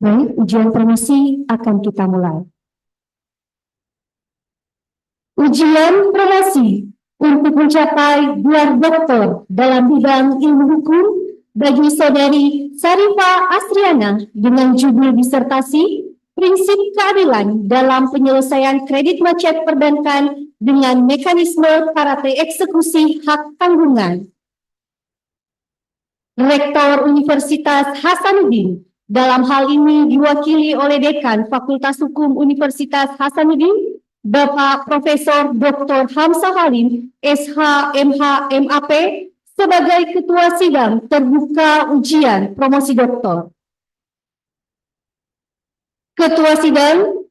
Baik, ujian promosi akan kita mulai. Ujian promosi untuk mencapai gelar doktor dalam bidang ilmu hukum bagi saudari Sarifah Asriana dengan judul disertasi Prinsip Keadilan dalam Penyelesaian Kredit Macet Perbankan dengan Mekanisme Parate Eksekusi Hak Tanggungan. Rektor Universitas Hasanuddin, dalam hal ini diwakili oleh Dekan Fakultas Hukum Universitas Hasanuddin, Bapak Profesor Dr. Hamzah Halim, SH, MH, MAP, sebagai Ketua Sidang Terbuka Ujian Promosi Doktor. Ketua Sidang,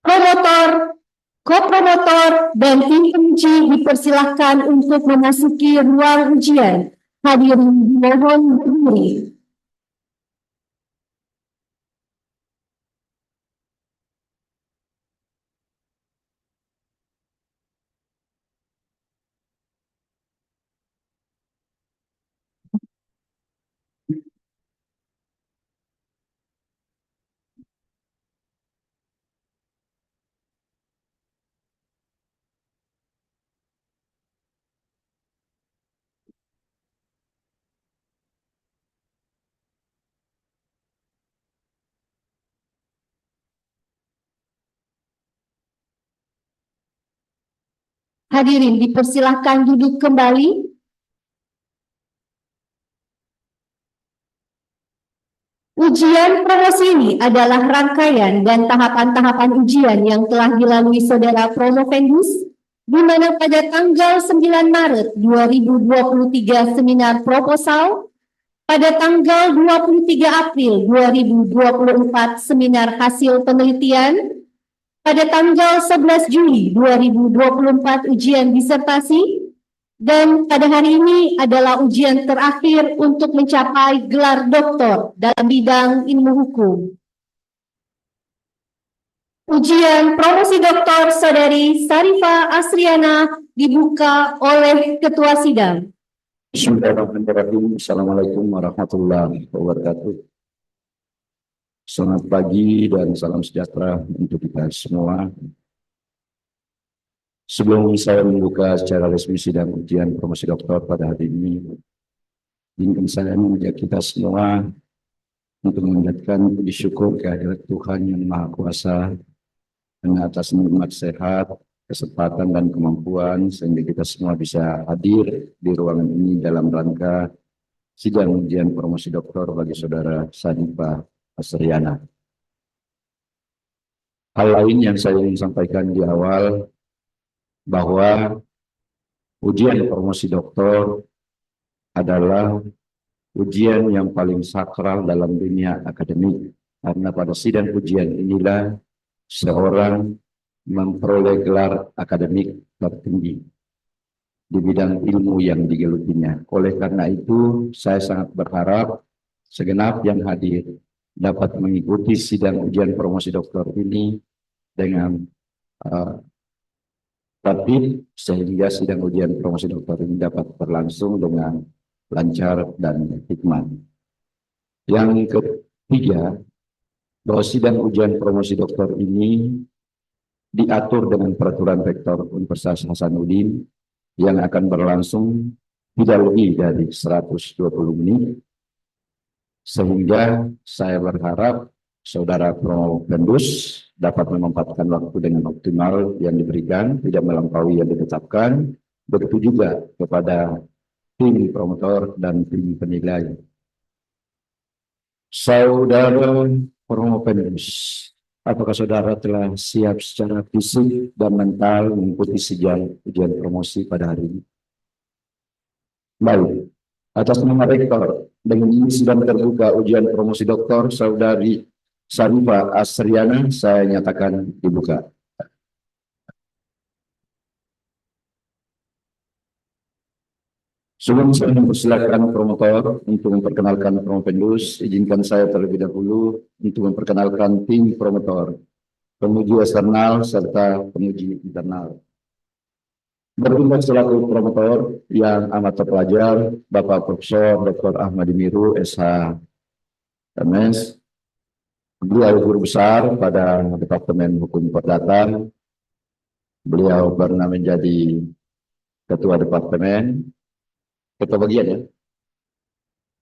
promotor, kopromotor, dan tim penguji dipersilahkan untuk memasuki ruang ujian. Hadirin mohon berdiri. Hadirin dipersilahkan duduk kembali. Ujian promosi ini adalah rangkaian dan tahapan-tahapan ujian yang telah dilalui saudara Promovendus, di mana pada tanggal 9 Maret 2023 seminar proposal, pada tanggal 23 April 2024 seminar hasil penelitian, pada tanggal 11 Juli 2024 ujian disertasi, dan pada hari ini adalah ujian terakhir untuk mencapai gelar doktor dalam bidang ilmu hukum. Ujian promosi doktor saudari Sarifah Asriana dibuka oleh Ketua Sidang. Bismillahirrahmanirrahim. Assalamualaikum warahmatullahi wabarakatuh. Selamat pagi dan salam sejahtera untuk kita semua. Sebelum saya membuka secara resmi sidang ujian promosi doktor pada hari ini, ingin saya mengajak kita semua untuk mengucapkan puji syukur kehadirat Tuhan yang Maha Kuasa karena atas nikmat sehat, kesempatan dan kemampuan sehingga kita semua bisa hadir di ruangan ini dalam rangka sidang ujian promosi doktor bagi saudara Sarifah Asriana. Hal lain yang saya ingin sampaikan di awal, bahwa ujian promosi doktor adalah ujian yang paling sakral dalam dunia akademik, karena pada sidang ujian inilah seorang memperoleh gelar akademik tertinggi di bidang ilmu yang digelutinya. Oleh karena itu, saya sangat berharap segenap yang hadir dapat mengikuti sidang ujian promosi doktor ini dengan tertib, sehingga sidang ujian promosi doktor ini dapat berlangsung dengan lancar dan hikmat. Yang ketiga, bahwa sidang ujian promosi doktor ini diatur dengan peraturan rektor Universitas Hasanuddin yang akan berlangsung tidak lebih dari 120 menit, sehingga saya berharap saudara Promovendus dapat menempatkan waktu dengan optimal yang diberikan, tidak melampaui yang ditetapkan. Begitu juga kepada tim promotor dan tim penilai. Saudara Promovendus, apakah saudara telah siap secara fisik dan mental mengikuti sidang ujian promosi pada hari ini? Baik, atas nama rektor, dengan ini sidang terbuka ujian promosi doktor saudari Sarifah Asriana saya nyatakan dibuka. Sebelum saya mempersilakan promotor untuk memperkenalkan Promovendus, izinkan saya terlebih dahulu untuk memperkenalkan tim promotor, penguji eksternal serta penguji internal. Bertugas selaku promotor yang amat terpelajar, Bapak Profesor Dr. Ahmadi Miru, SH, MS. Beliau guru besar pada Departemen Hukum Perdata. Beliau pernah menjadi ketua departemen, ketua bagian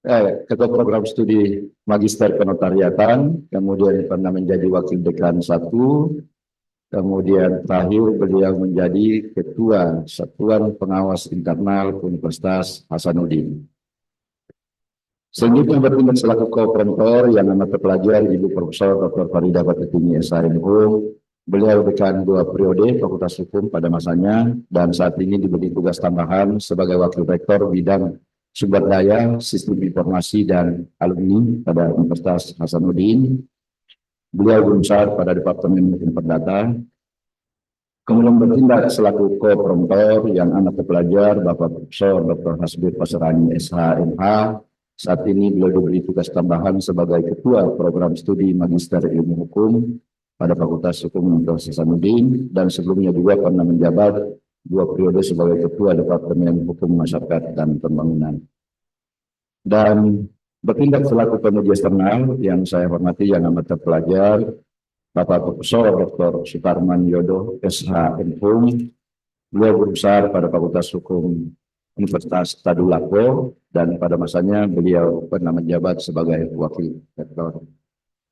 ya, ketua program studi Magister Penotariatan, kemudian pernah menjadi wakil dekan 1, kemudian terakhir beliau menjadi ketua Satuan Pengawas Internal Universitas Hasanuddin. Selanjutnya bertindak selaku kooperator yang amat terpelajar Ibu Profesor Dr. Farida Batutini SHMHum. Beliau dekan 2 periode Fakultas Hukum pada masanya dan saat ini diberi tugas tambahan sebagai wakil rektor bidang sumber daya, sistem informasi dan alumni pada Universitas Hasanuddin. Beliau guru besar pada Departemen Hukum Perdata. Kemudian bertindak selaku kooperator yang amat terpelajar Bapak Profesor Dr. Hasbir Pasarani SHMH. Saat ini beliau diberi tugas tambahan sebagai Ketua Program Studi Magister Ilmu Hukum pada Fakultas Hukum Universitas Hasanuddin dan sebelumnya juga pernah menjabat 2 periode sebagai Ketua Departemen Hukum Masyarakat dan Pembangunan. Dan bertindak selaku penguji eksternal yang saya hormati yang amat terpelajar Bapak Profesor Dr. Suparman Yodo SHMHum. Beliau guru besar pada Fakultas Hukum Universitas Tadulako dan pada masanya beliau pernah menjabat sebagai wakil rektor.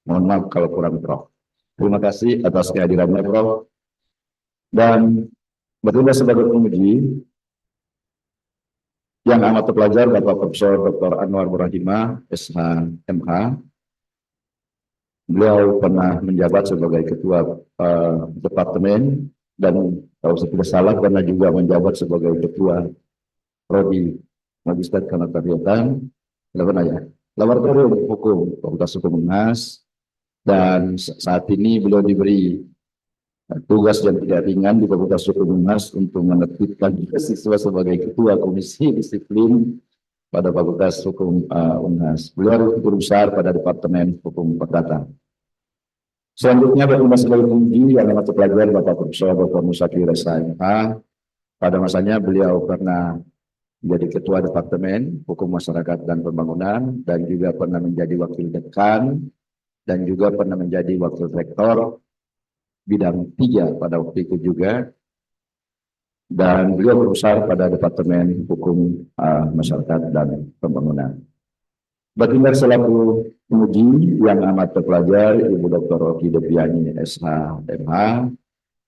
Mohon maaf kalau kurang, Prof. Terima kasih atas kehadirannya, Prof. Dan bertindak sebagai penguji yang amat terpelajar Bapak Profesor Dr. Anwar Burahimah SHMH. Beliau pernah menjabat sebagai ketua departemen dan kalau saya tidak salah pernah juga menjabat sebagai ketua Prodi Magister Penotariatan, Laboratorium Hukum Fakultas Hukum UNHAS, dan saat ini beliau diberi tugas yang tidak ringan di Fakultas Hukum UNHAS untuk menertibkan siswa sebagai ketua Komisi Disiplin pada Fakultas Hukum UNHAS. Beliau guru besar pada Departemen Hukum Perdata. Selanjutnya bertindak sebagai penguji yang amat terpelajar Bapak Profesor Dr. Musakir SHMH. Pada masanya beliau pernah menjadi Ketua Departemen Hukum Masyarakat dan Pembangunan dan juga pernah menjadi wakil dekan dan juga pernah menjadi wakil rektor bidang 3 pada waktu itu juga. Dan beliau berusaha pada Departemen Hukum Masyarakat dan Pembangunan. Bertindak selaku penguji yang amat terpelajar Ibu Dr. Roki Deviani SHMH.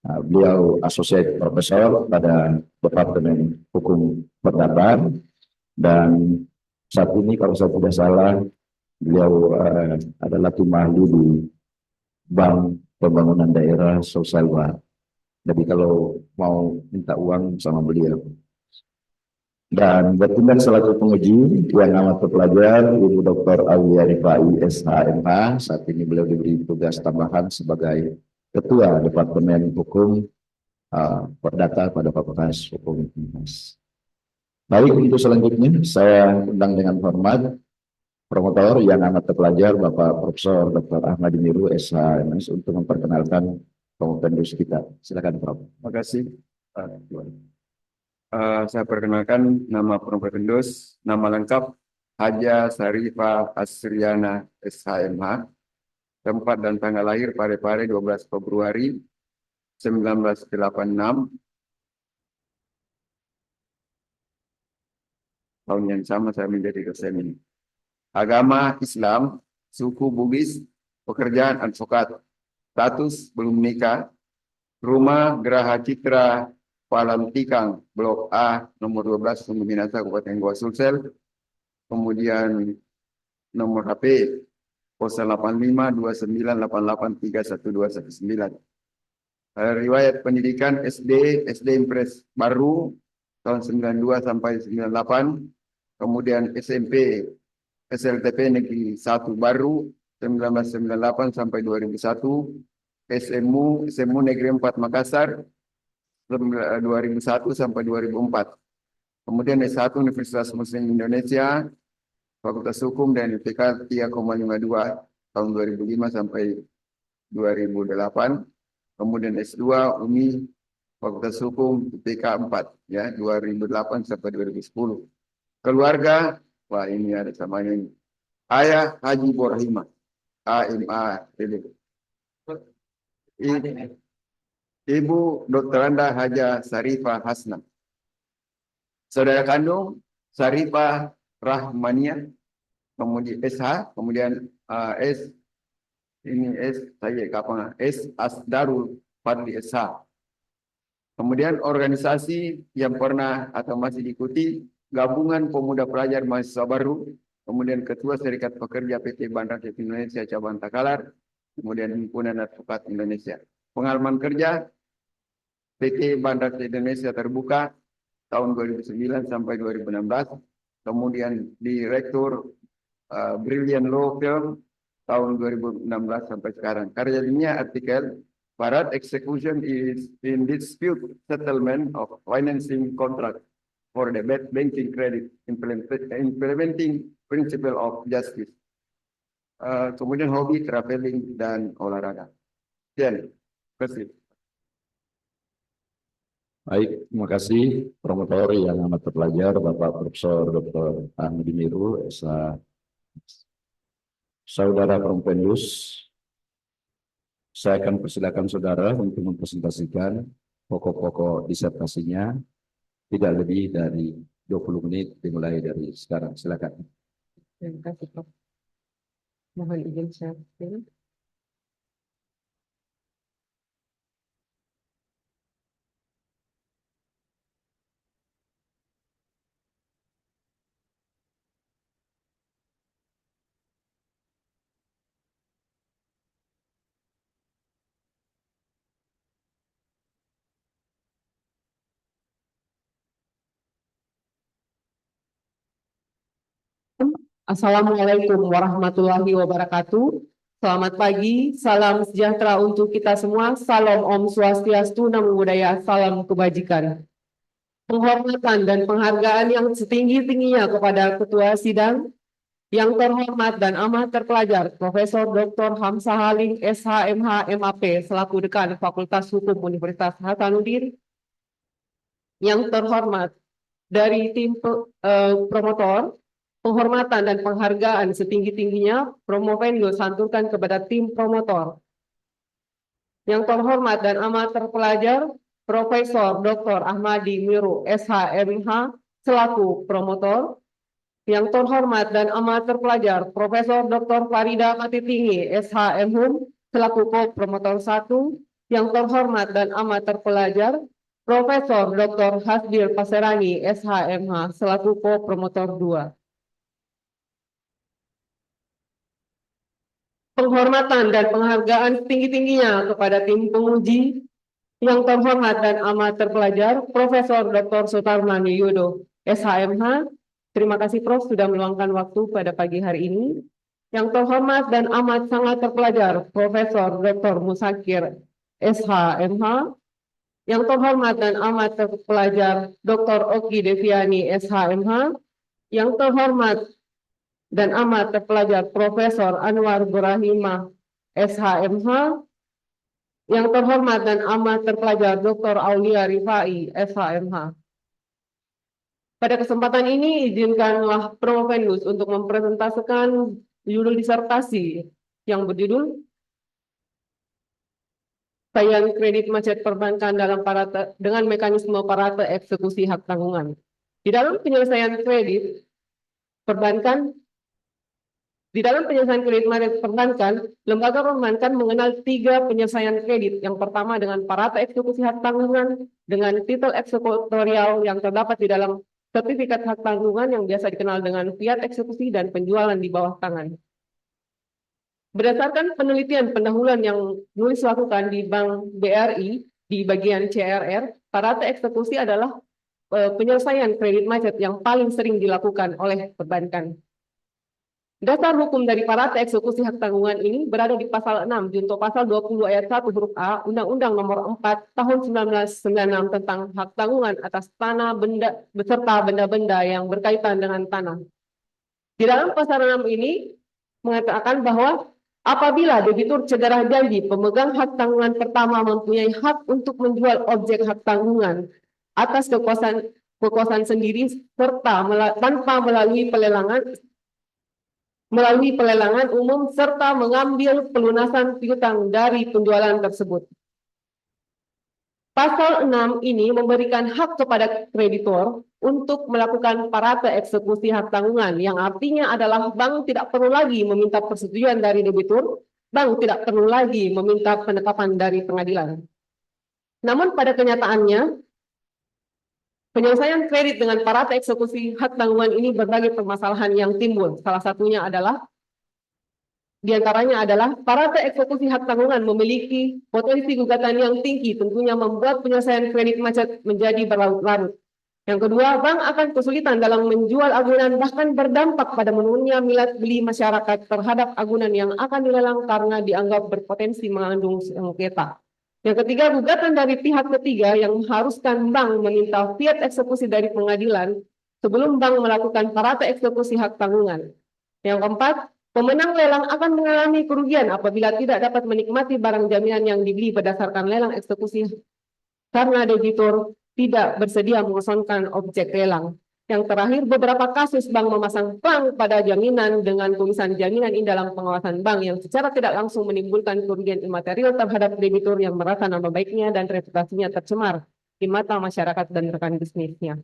Beliau Associate Profesor pada Departemen Hukum Perdata dan saat ini kalau saya tidak salah beliau adalah tim ahli di Bank Pembangunan Daerah Sosial Bar. Jadi kalau mau minta uang sama beliau. Dan bertindak selaku penguji yang amat terpelajar Ibu Dr. Aulia Rifai SHMH. Saat ini beliau diberi tugas tambahan sebagai Ketua Departemen Hukum Perdata pada Fakultas Hukum UNHAS. Baik, untuk selanjutnya saya undang dengan hormat promotor yang amat terpelajar Bapak Profesor Dr. Ahmad Miru SHMS untuk memperkenalkan kompetendus kita. Silakan, Prof. Terima kasih. Saya perkenalkan nama kompetendus, nama lengkap Haja Sarifah Asriana SHMH. Tempat dan tanggal lahir Parepare 12 Februari 1986. Tahun yang sama saya menjadi dosen ini. Agama Islam, suku Bugis, pekerjaan advokat, status belum menikah, rumah Geraha Citra, Palang Tikang, Blok A, nomor 12, Sumber Minasa, Kabupaten Goa Sulsel. Kemudian nomor HP 08529883119. Riwayat pendidikan SD Impres Baru tahun 92 sampai 98. Kemudian SMP SLTP Negeri 1 Baru 1998 sampai 2001. SMU Negeri 4 Makassar 2001 sampai 2004. Kemudian S1 Universitas Muslim Indonesia Fakultas Hukum dan IPK 3,52 tahun 2005 sampai 2008. Kemudian S2 UMI Fakultas Hukum IPK 4 ya 2008 sampai 2010. Keluarga, wah ini ada samanya ini. Ayah Haji Burahimah AMA Tele. Ibu Dr. Anda Haja Sarifah Hasna. Saudara kandung Sarifah Rahmania, kemudian SH, kemudian S, ini S, saya kapan? S Asdarul Fadli SH. Kemudian organisasi yang pernah atau masih diikuti, Gabungan Pemuda Pelajar Mahasiswa Baru, kemudian Ketua Serikat Pekerja PT Bandar Rakyat Indonesia Cabang Takalar, kemudian Himpunan Advokat Indonesia. Pengalaman kerja PT Bandar Rakyat Indonesia Terbuka tahun 2009 sampai 2016, kemudian Direktur Brilliant Law Firm tahun 2016 sampai sekarang. Karyanya artikel Barat Execution is in dispute settlement of financing contract for the banking credit implementing principle of justice. Kemudian hobi traveling dan olahraga. Terima kasih. Baik, terima kasih promotor yang amat terpelajar, Bapak Profesor Dr. Ahmadi Miru, SH. Saudara Prompenius, saya akan persilakan saudara untuk mempresentasikan pokok-pokok disertasinya, tidak lebih dari 20 menit dimulai dari sekarang. Silakan. Terima kasih, Prof. Mohon izin share screen. Assalamualaikum warahmatullahi wabarakatuh. Selamat pagi, salam sejahtera untuk kita semua. Salam Om Swastiastu, Namo Buddhaya, salam kebajikan. Penghormatan dan penghargaan yang setinggi-tingginya kepada Ketua Sidang yang terhormat dan amat terpelajar Profesor Dr. Hamzah Halim, SHMH MAP, selaku Dekan Fakultas Hukum Universitas Hasanuddin. Yang terhormat dari tim promotor, penghormatan dan penghargaan setinggi-tingginya Promovendus santurkan kepada tim promotor. Yang terhormat dan amat terpelajar Profesor Dr. Ahmadi Miru, SHMH, selaku promotor. Yang terhormat dan amat terpelajar Profesor Dr. Farida Matitinggi, SHMHUM, selaku co-promotor 1. Yang terhormat dan amat terpelajar Profesor Dr. Hasbil Paserani, SHMH, selaku co-promotor 2. Penghormatan dan penghargaan tinggi-tingginya kepada tim penguji yang terhormat dan amat terpelajar Profesor Dr. Sutarmani Yudo, SHMH. Terima kasih Prof sudah meluangkan waktu pada pagi hari ini. Yang terhormat dan amat sangat terpelajar Profesor Dr. Musakir, SHMH. Yang terhormat dan amat terpelajar Dr. Oki Deviani, SHMH. Yang terhormat dan amat terpelajar Profesor Anwar Burahimah, SHMH. Yang terhormat dan amat terpelajar Dr. Aulia Rifai, SHMH. Pada kesempatan ini izinkanlah Promovendus untuk mempresentasikan judul disertasi yang berjudul Tagihan Kredit Macet Perbankan dalam dengan mekanisme parate eksekusi hak tanggungan. Di dalam penyelesaian kredit perbankan macet perbankan, lembaga perbankan mengenal 3 penyelesaian kredit. Yang pertama dengan parate eksekusi hak tanggungan dengan titel eksekutorial yang terdapat di dalam sertifikat hak tanggungan yang biasa dikenal dengan fiat eksekusi dan penjualan di bawah tangan. Berdasarkan penelitian pendahuluan yang Nulis lakukan di Bank BRI di bagian CRR, parate eksekusi adalah penyelesaian kredit macet yang paling sering dilakukan oleh perbankan. Dasar hukum dari parate eksekusi hak tanggungan ini berada di pasal 6 junto pasal 20 ayat 1 huruf A Undang-Undang Nomor 4 Tahun 1996 tentang hak tanggungan atas tanah, benda beserta benda-benda yang berkaitan dengan tanah. Di dalam pasal 6 ini mengatakan bahwa apabila debitur cedera janji, pemegang hak tanggungan pertama mempunyai hak untuk menjual objek hak tanggungan atas kekuasaan sendiri serta tanpa melalui pelelangan melalui pelelangan umum serta mengambil pelunasan piutang dari penjualan tersebut. Pasal 6 ini memberikan hak kepada kreditor untuk melakukan parate eksekusi hak tanggungan, yang artinya adalah bank tidak perlu lagi meminta persetujuan dari debitur, bank tidak perlu lagi meminta penetapan dari pengadilan. Namun pada kenyataannya, penyelesaian kredit dengan parate eksekusi hak tanggungan ini berbagai permasalahan yang timbul. Salah satunya adalah di antaranya adalah parate eksekusi hak tanggungan memiliki potensi gugatan yang tinggi, tentunya membuat penyelesaian kredit macet menjadi berlarut-larut. Yang kedua, bank akan kesulitan dalam menjual agunan, bahkan berdampak pada menurunnya minat beli masyarakat terhadap agunan yang akan dilelang karena dianggap berpotensi mengandung sengketa. Yang ketiga, gugatan dari pihak ketiga yang mengharuskan bank meminta fiat eksekusi dari pengadilan sebelum bank melakukan parate eksekusi hak tanggungan. Yang keempat, pemenang lelang akan mengalami kerugian apabila tidak dapat menikmati barang jaminan yang dibeli berdasarkan lelang eksekusi karena debitur tidak bersedia mengosongkan objek lelang. Yang terakhir, beberapa kasus bank memasang plang pada jaminan dengan tulisan jaminan ini dalam pengawasan bank yang secara tidak langsung menimbulkan kerugian imaterial terhadap debitur yang merasa nama baiknya dan reputasinya tercemar di mata masyarakat dan rekan bisnisnya.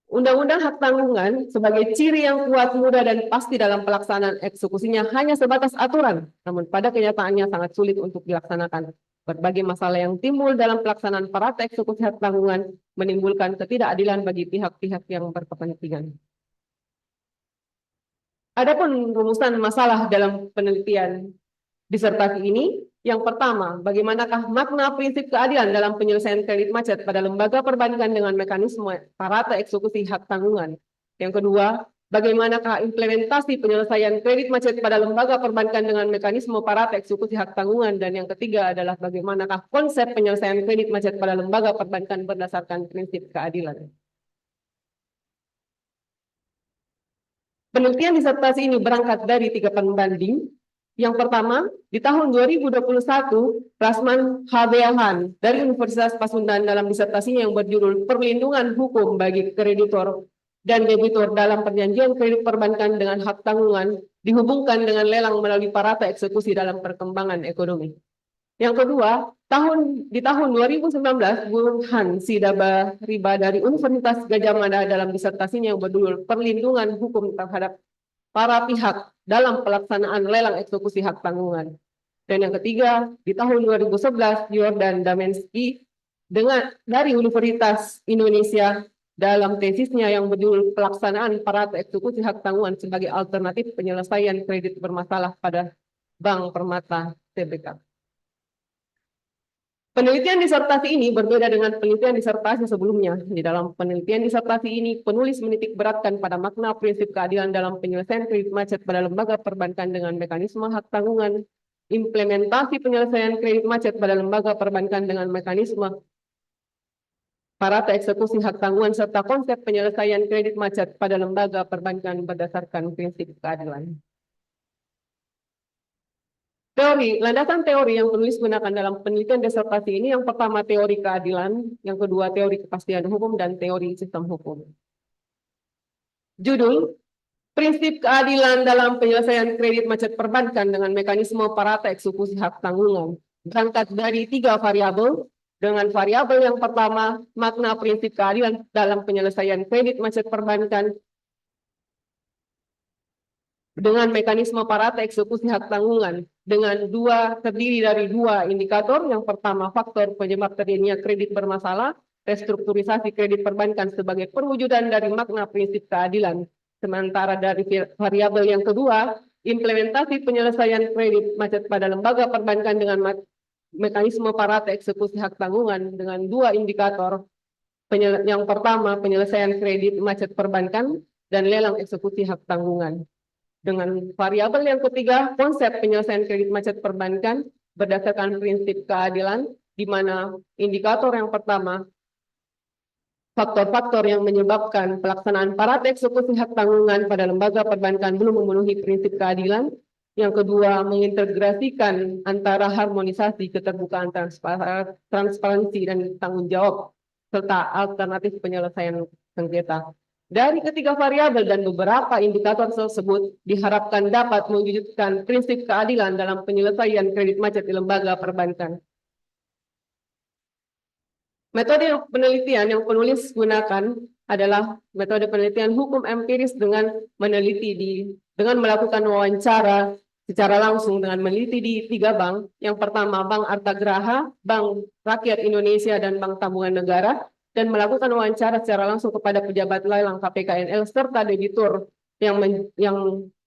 Undang-undang hak tanggungan sebagai ciri yang kuat, mudah, dan pasti dalam pelaksanaan eksekusinya hanya sebatas aturan, namun pada kenyataannya sangat sulit untuk dilaksanakan. Berbagai masalah yang timbul dalam pelaksanaan parate eksekusi hak tanggungan menimbulkan ketidakadilan bagi pihak-pihak yang berkepentingan. Adapun rumusan masalah dalam penelitian disertasi ini, yang pertama, bagaimanakah makna prinsip keadilan dalam penyelesaian kredit macet pada lembaga perbankan dengan mekanisme parate eksekusi hak tanggungan. Yang kedua, bagaimanakah implementasi penyelesaian kredit macet pada lembaga perbankan dengan mekanisme parate eksekusi hak tanggungan. Dan yang ketiga adalah bagaimanakah konsep penyelesaian kredit macet pada lembaga perbankan berdasarkan prinsip keadilan. Penelitian disertasi ini berangkat dari 3 pembanding. Yang pertama, di tahun 2021, Rasman Habeahan dari Universitas Pasundan dalam disertasinya yang berjudul Perlindungan Hukum bagi Kreditor dan Debitur dalam Perjanjian Kredit Perbankan dengan Hak Tanggungan dihubungkan dengan lelang melalui parate eksekusi dalam perkembangan ekonomi. Yang kedua, di tahun 2019, Burhan Sidaba Riba dari Universitas Gadjah Mada dalam disertasinya yang berjudul Perlindungan Hukum terhadap para pihak dalam pelaksanaan lelang eksekusi hak tanggungan. Dan yang ketiga, di tahun 2011, Jordan Damensky dari Universitas Indonesia dalam tesisnya yang berjudul Pelaksanaan Parate Eksekusi Hak Tanggungan sebagai alternatif penyelesaian kredit bermasalah pada Bank Permata Tbk. Penelitian disertasi ini berbeda dengan penelitian disertasi sebelumnya. Di dalam penelitian disertasi ini, penulis menitik beratkan pada makna prinsip keadilan dalam penyelesaian kredit macet pada lembaga perbankan dengan mekanisme hak tanggungan, implementasi penyelesaian kredit macet pada lembaga perbankan dengan mekanisme parate eksekusi hak tanggungan, serta konsep penyelesaian kredit macet pada lembaga perbankan berdasarkan prinsip keadilan. Landasan teori yang penulis gunakan dalam penelitian disertasi ini, yang pertama teori keadilan, yang kedua teori kepastian hukum, dan teori sistem hukum. Judul, prinsip keadilan dalam penyelesaian kredit macet perbankan dengan mekanisme parate eksekusi hak tanggungan. Berangkat dari 3 variabel, dengan variabel yang pertama, makna prinsip keadilan dalam penyelesaian kredit macet perbankan dengan mekanisme parate eksekusi hak tanggungan dengan terdiri dari 2 indikator. Yang pertama, faktor penyebab terjadinya kredit bermasalah, restrukturisasi kredit perbankan sebagai perwujudan dari makna prinsip keadilan. Sementara dari variabel yang kedua, implementasi penyelesaian kredit macet pada lembaga perbankan dengan mekanisme parate eksekusi hak tanggungan dengan 2 indikator. Yang pertama, penyelesaian kredit macet perbankan dan lelang eksekusi hak tanggungan. Dengan variabel yang ketiga, konsep penyelesaian kredit macet perbankan berdasarkan prinsip keadilan, di mana indikator yang pertama, faktor-faktor yang menyebabkan pelaksanaan parate eksekusi hak tanggungan pada lembaga perbankan belum memenuhi prinsip keadilan. Yang kedua, mengintegrasikan antara harmonisasi, keterbukaan, transparansi, dan tanggung jawab, serta alternatif penyelesaian sengketa. Dari ketiga variabel dan beberapa indikator tersebut diharapkan dapat mewujudkan prinsip keadilan dalam penyelesaian kredit macet di lembaga perbankan. Metode penelitian yang penulis gunakan adalah metode penelitian hukum empiris dengan dengan melakukan wawancara secara langsung dengan meneliti di 3 bank. Yang pertama Bank Artagraha, Bank Rakyat Indonesia, dan Bank Tabungan Negara, dan melakukan wawancara secara langsung kepada pejabat lelang KPKNL serta debitur yang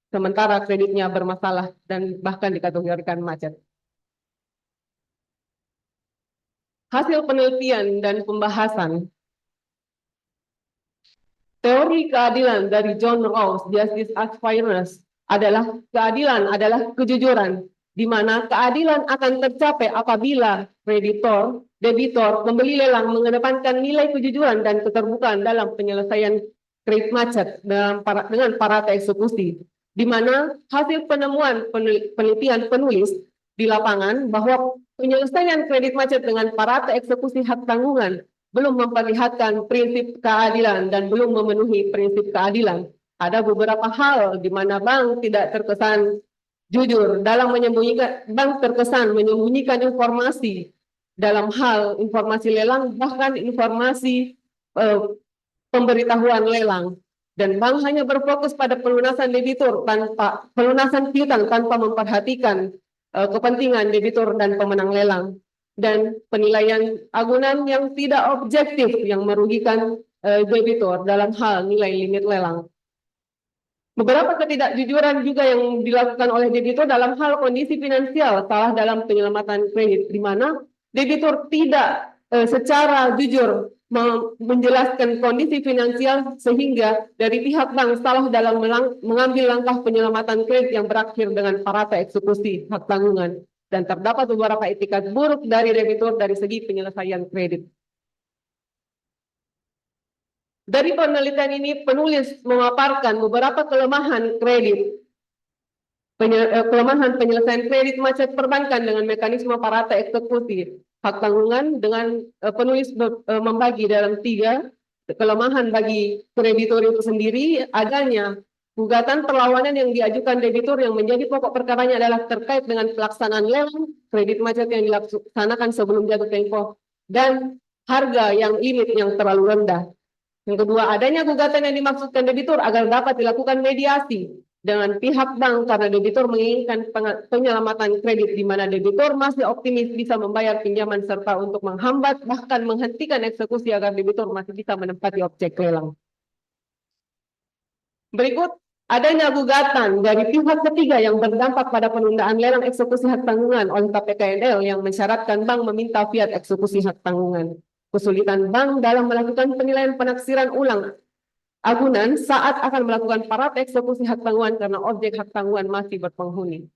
sementara kreditnya bermasalah dan bahkan dikategorikan macet. Hasil penelitian dan pembahasan. Teori keadilan dari John Rawls, Justice as Fairness, adalah keadilan adalah kejujuran, di mana keadilan akan tercapai apabila kreditor, debitor, pembeli lelang mengedepankan nilai kejujuran dan keterbukaan dalam penyelesaian kredit macet dengan parata eksekusi, di mana hasil penemuan penelitian penulis di lapangan bahwa penyelesaian kredit macet dengan parata eksekusi hak tanggungan belum memperlihatkan prinsip keadilan dan belum memenuhi prinsip keadilan. Ada beberapa hal di mana bank tidak terkesan jujur dalam bank terkesan menyembunyikan informasi dalam hal informasi lelang, bahkan informasi pemberitahuan lelang. Dan bank hanya berfokus pada pelunasan debitur pelunasan piutang tanpa memperhatikan kepentingan debitur dan pemenang lelang, dan penilaian agunan yang tidak objektif yang merugikan debitur dalam hal nilai limit lelang. Beberapa ketidakjujuran juga yang dilakukan oleh debitur dalam hal kondisi finansial salah dalam penyelamatan kredit, di mana debitur tidak secara jujur menjelaskan kondisi finansial sehingga dari pihak bank salah dalam mengambil langkah penyelamatan kredit yang berakhir dengan parata eksekusi hak tanggungan, dan terdapat beberapa etikat buruk dari debitur dari segi penyelesaian kredit. Dari penelitian ini, penulis memaparkan beberapa kelemahan kelemahan penyelesaian kredit macet perbankan dengan mekanisme parata eksekusi hak tanggungan, dengan penulis membagi dalam 3 kelemahan bagi kreditur itu sendiri. Adanya gugatan perlawanan yang diajukan debitur yang menjadi pokok perkaranya adalah terkait dengan pelaksanaan lelang kredit macet yang dilaksanakan sebelum jatuh tempo dan harga yang limit yang terlalu rendah. Yang kedua, adanya gugatan yang dimaksudkan debitur agar dapat dilakukan mediasi dengan pihak bank karena debitur menginginkan penyelamatan kredit, di mana debitur masih optimis bisa membayar pinjaman serta untuk menghambat bahkan menghentikan eksekusi agar debitur masih bisa menempati objek lelang. Berikut, adanya gugatan dari pihak ketiga yang berdampak pada penundaan lelang eksekusi hak tanggungan oleh KPKNL yang mensyaratkan bank meminta fiat eksekusi hak tanggungan. Kesulitan bank dalam melakukan penilaian penaksiran ulang agunan saat akan melakukan parata eksekusi hak tanggungan karena objek hak tanggungan masih berpenghuni.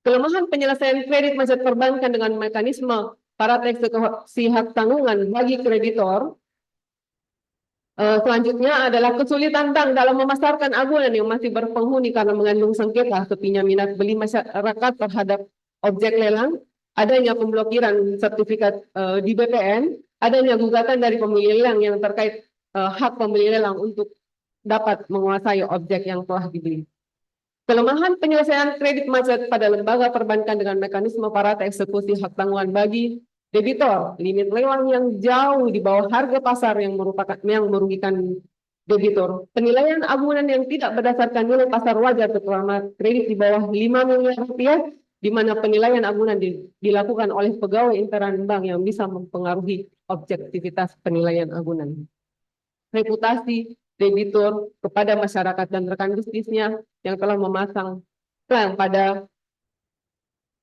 Kelemahan penyelesaian kredit macet perbankan dengan mekanisme parata eksekusi hak tanggungan bagi kreditor. Selanjutnya adalah kesulitan bank dalam memasarkan agunan yang masih berpenghuni karena mengandung sengketa, sepinya minat beli masyarakat terhadap objek lelang, adanya pemblokiran sertifikat di BPN, adanya gugatan dari pembeli lelang yang terkait hak pembeli lelang untuk dapat menguasai objek yang telah dibeli. Kelemahan penyelesaian kredit macet pada lembaga perbankan dengan mekanisme parata eksekusi hak tanggungan bagi debitor, limit lelang yang jauh di bawah harga pasar yang merugikan debitor, penilaian agunan yang tidak berdasarkan nilai pasar wajar terutama kredit di bawah 5 miliar rupiah, di mana penilaian agunan dilakukan oleh pegawai intern bank yang bisa mempengaruhi objektivitas penilaian agunan. Reputasi debitur kepada masyarakat dan rekan bisnisnya yang telah memasang klaim pada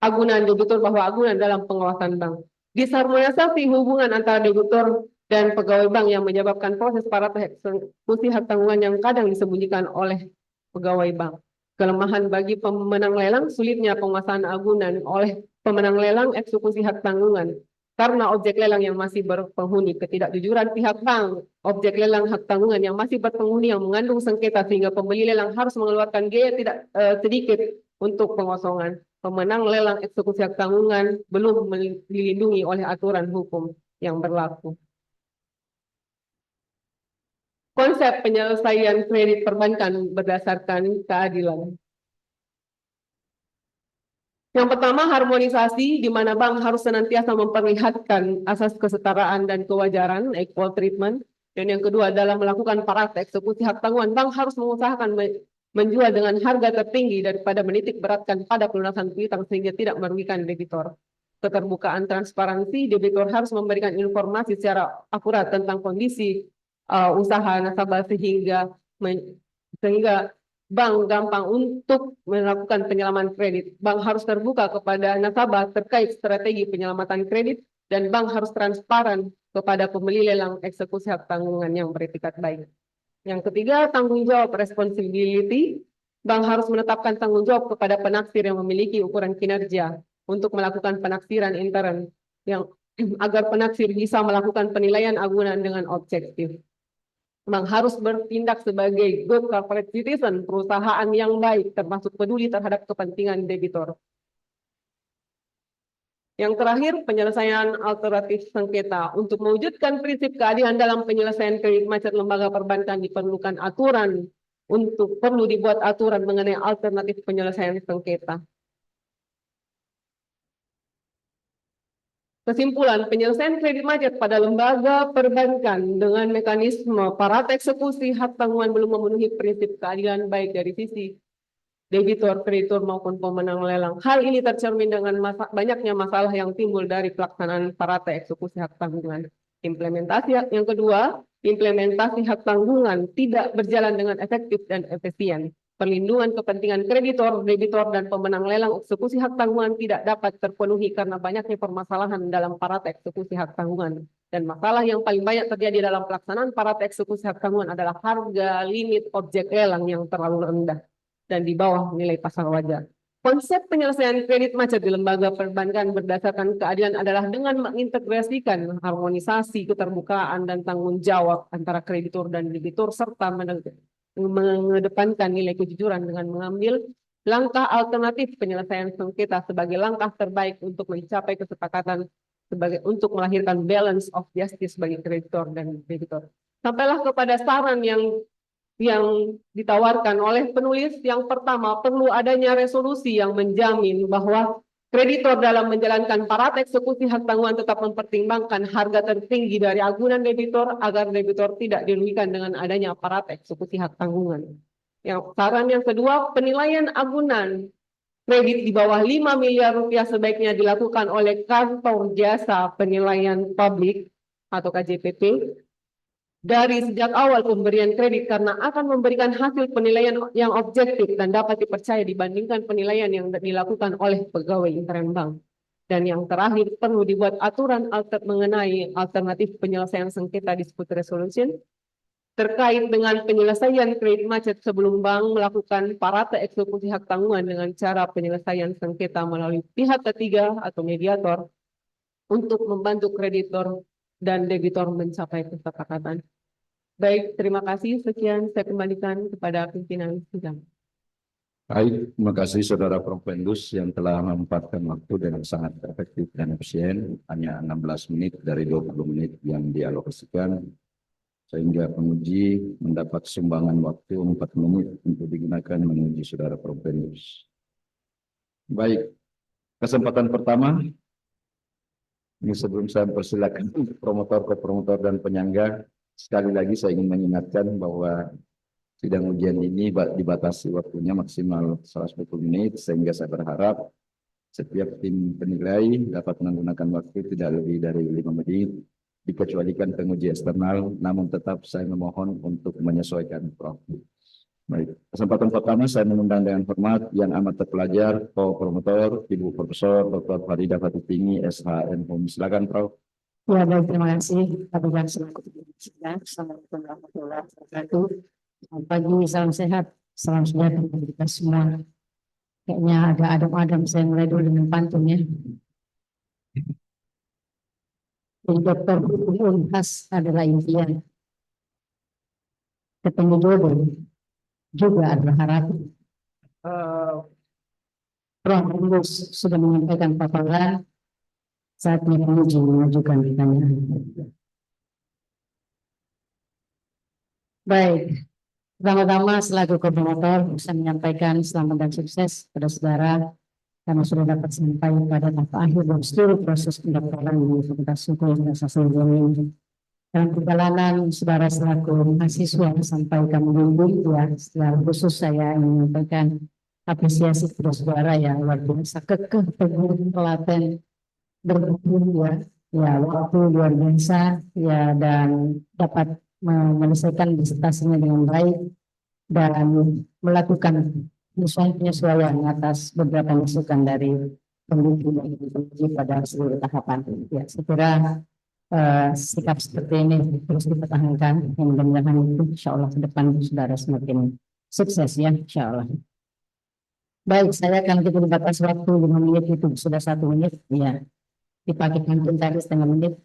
agunan debitur bahwa agunan dalam pengawasan bank. Disharmonisasi hubungan antara debitur dan pegawai bank yang menyebabkan proses parata eksekusi hak tanggungan yang kadang disembunyikan oleh pegawai bank. Kelemahan bagi pemenang lelang, sulitnya penguasaan agunan oleh pemenang lelang eksekusi hak tanggungan karena objek lelang yang masih berpenghuni, ketidakjujuran pihak bank, objek lelang hak tanggungan yang masih berpenghuni yang mengandung sengketa sehingga pembeli lelang harus mengeluarkan biaya tidak sedikit untuk pengosongan. Pemenang lelang eksekusi hak tanggungan belum dilindungi oleh aturan hukum yang berlaku. Konsep penyelesaian kredit perbankan berdasarkan keadilan. Yang pertama, harmonisasi, di mana bank harus senantiasa memperlihatkan asas kesetaraan dan kewajaran, equal treatment. Dan yang kedua adalah melakukan praktek eksekusi hak tanggungan. Bank harus mengusahakan menjual dengan harga tertinggi daripada menitik beratkan pada pelunasan piutang sehingga tidak merugikan debitur. Keterbukaan transparansi, debitur harus memberikan informasi secara akurat tentang kondisi usaha nasabah sehingga bank gampang untuk melakukan penyelaman kredit. Bank harus terbuka kepada nasabah terkait strategi penyelamatan kredit dan bank harus transparan kepada pembeli lelang eksekusi hak tanggungan yang beretikat baik. Yang ketiga, tanggung jawab responsibility. Bank harus menetapkan tanggung jawab kepada penaksir yang memiliki ukuran kinerja untuk melakukan penaksiran intern yang agar penaksir bisa melakukan penilaian agunan dengan objektif. Bank harus bertindak sebagai good corporate citizen, perusahaan yang baik, termasuk peduli terhadap kepentingan debitur. Yang terakhir, penyelesaian alternatif sengketa. Untuk mewujudkan prinsip keadilan dalam penyelesaian kredit macet lembaga perbankan diperlukan aturan perlu dibuat aturan mengenai alternatif penyelesaian sengketa. Kesimpulan, penyelesaian kredit macet pada lembaga perbankan dengan mekanisme parata eksekusi hak tanggungan belum memenuhi prinsip keadilan baik dari sisi debitur, kreditur maupun pemenang lelang. Hal ini tercermin dengan banyaknya masalah yang timbul dari pelaksanaan parata eksekusi hak tanggungan. Yang kedua, implementasi hak tanggungan tidak berjalan dengan efektif dan efisien. Perlindungan kepentingan kreditor, debitur, dan pemenang lelang eksekusi hak tanggungan tidak dapat terpenuhi karena banyaknya permasalahan dalam parata eksekusi hak tanggungan. Dan masalah yang paling banyak terjadi dalam pelaksanaan parata eksekusi hak tanggungan adalah harga limit objek lelang yang terlalu rendah dan di bawah nilai pasar wajar. Konsep penyelesaian kredit macet di lembaga perbankan berdasarkan keadilan adalah dengan mengintegrasikan harmonisasi, keterbukaan, dan tanggung jawab antara kreditur dan debitur serta mengedepankan nilai kejujuran dengan mengambil langkah alternatif penyelesaian sengketa sebagai langkah terbaik untuk mencapai kesepakatan untuk melahirkan balance of justice bagi kreditor dan debitur. Sampailah kepada saran yang ditawarkan oleh penulis. Yang pertama, perlu adanya resolusi yang menjamin bahwa kreditor dalam menjalankan parata eksekusi hak tanggungan tetap mempertimbangkan harga tertinggi dari agunan debitur agar debitur tidak dirugikan dengan adanya parata eksekusi hak tanggungan. Saran yang kedua, penilaian agunan kredit di bawah 5 miliar rupiah sebaiknya dilakukan oleh kantor jasa penilaian publik atau KJPP dari sejak awal pemberian kredit karena akan memberikan hasil penilaian yang objektif dan dapat dipercaya dibandingkan penilaian yang dilakukan oleh pegawai intern bank. Dan yang terakhir, perlu dibuat aturan mengenai alternatif penyelesaian sengketa dispute resolution terkait dengan penyelesaian kredit macet sebelum bank melakukan parata eksekusi hak tanggungan dengan cara penyelesaian sengketa melalui pihak ketiga atau mediator untuk membantu kreditor dan debitur mencapai kesepakatan. Baik, terima kasih. Sekian saya kembalikan kepada pimpinan sidang. Baik, terima kasih Saudara Profendus yang telah memanfaatkan waktu dengan sangat efektif dan efisien, hanya 16 menit dari 20 menit yang dialokasikan, sehingga penguji mendapat sumbangan waktu 4 menit untuk digunakan menguji Saudara Profendus. Baik, kesempatan pertama, ini sebelum saya persilakan promotor dan penyangga, sekali lagi saya ingin mengingatkan bahwa sidang ujian ini dibatasi waktunya maksimal 110 menit, sehingga saya berharap setiap tim penilai dapat menggunakan waktu tidak lebih dari 5 menit, dikecualikan penguji eksternal, namun tetap saya memohon untuk menyesuaikan waktu. Baik, kesempatan pertama saya mengundang dengan hormat yang amat terpelajar, Promotor, Ibu Profesor Dr. Farida Fatutini, SHM. Silakan, Prof. Ya, baik, terima kasih. Kabinet selaku sidang. Assalamualaikum warahmatullahi wabarakatuh. Selamat pagi, salam sehat, salam sejahtera bagi kita semua. Kayaknya agak adem-adem, saya mulai dulu dengan pantun ya. Dokter hukum khas adalah impian. Ketemu jodoh juga adalah harapan. Prof. Rembus sudah menyampaikan paparan, saatnya penguji mengajukan pertanyaan. Baik, pertama-tama selaku koordinator bisa menyampaikan selamat dan sukses pada saudara karena sudah dapat sampai pada tahap akhir dari seluruh proses pendaftaran di Fakultas Hukum dan Sastra ini. Dalam perjalanan saudara selaku mahasiswa sampai kami bimbing ya, secara khusus saya ingin menyampaikan apresiasi kepada saudara yang luar biasa kekeh, teguh, telaten, berguru ya waktu luar biasa ya dan dapat menyelesaikan disertasinya dengan baik dan melakukan penyesuaian atas beberapa masukan dari pembimbing dan penguji pada seluruh tahapan. Ya, saya kira sikap seperti ini terus dipertahankan. Mudah-mudahan itu insya Allah ke depan saudara semakin sukses ya insya Allah. Baik, saya akan kita batas waktu 5 menit itu sudah 1 menit ya dipakai mungkin tadi setengah menit.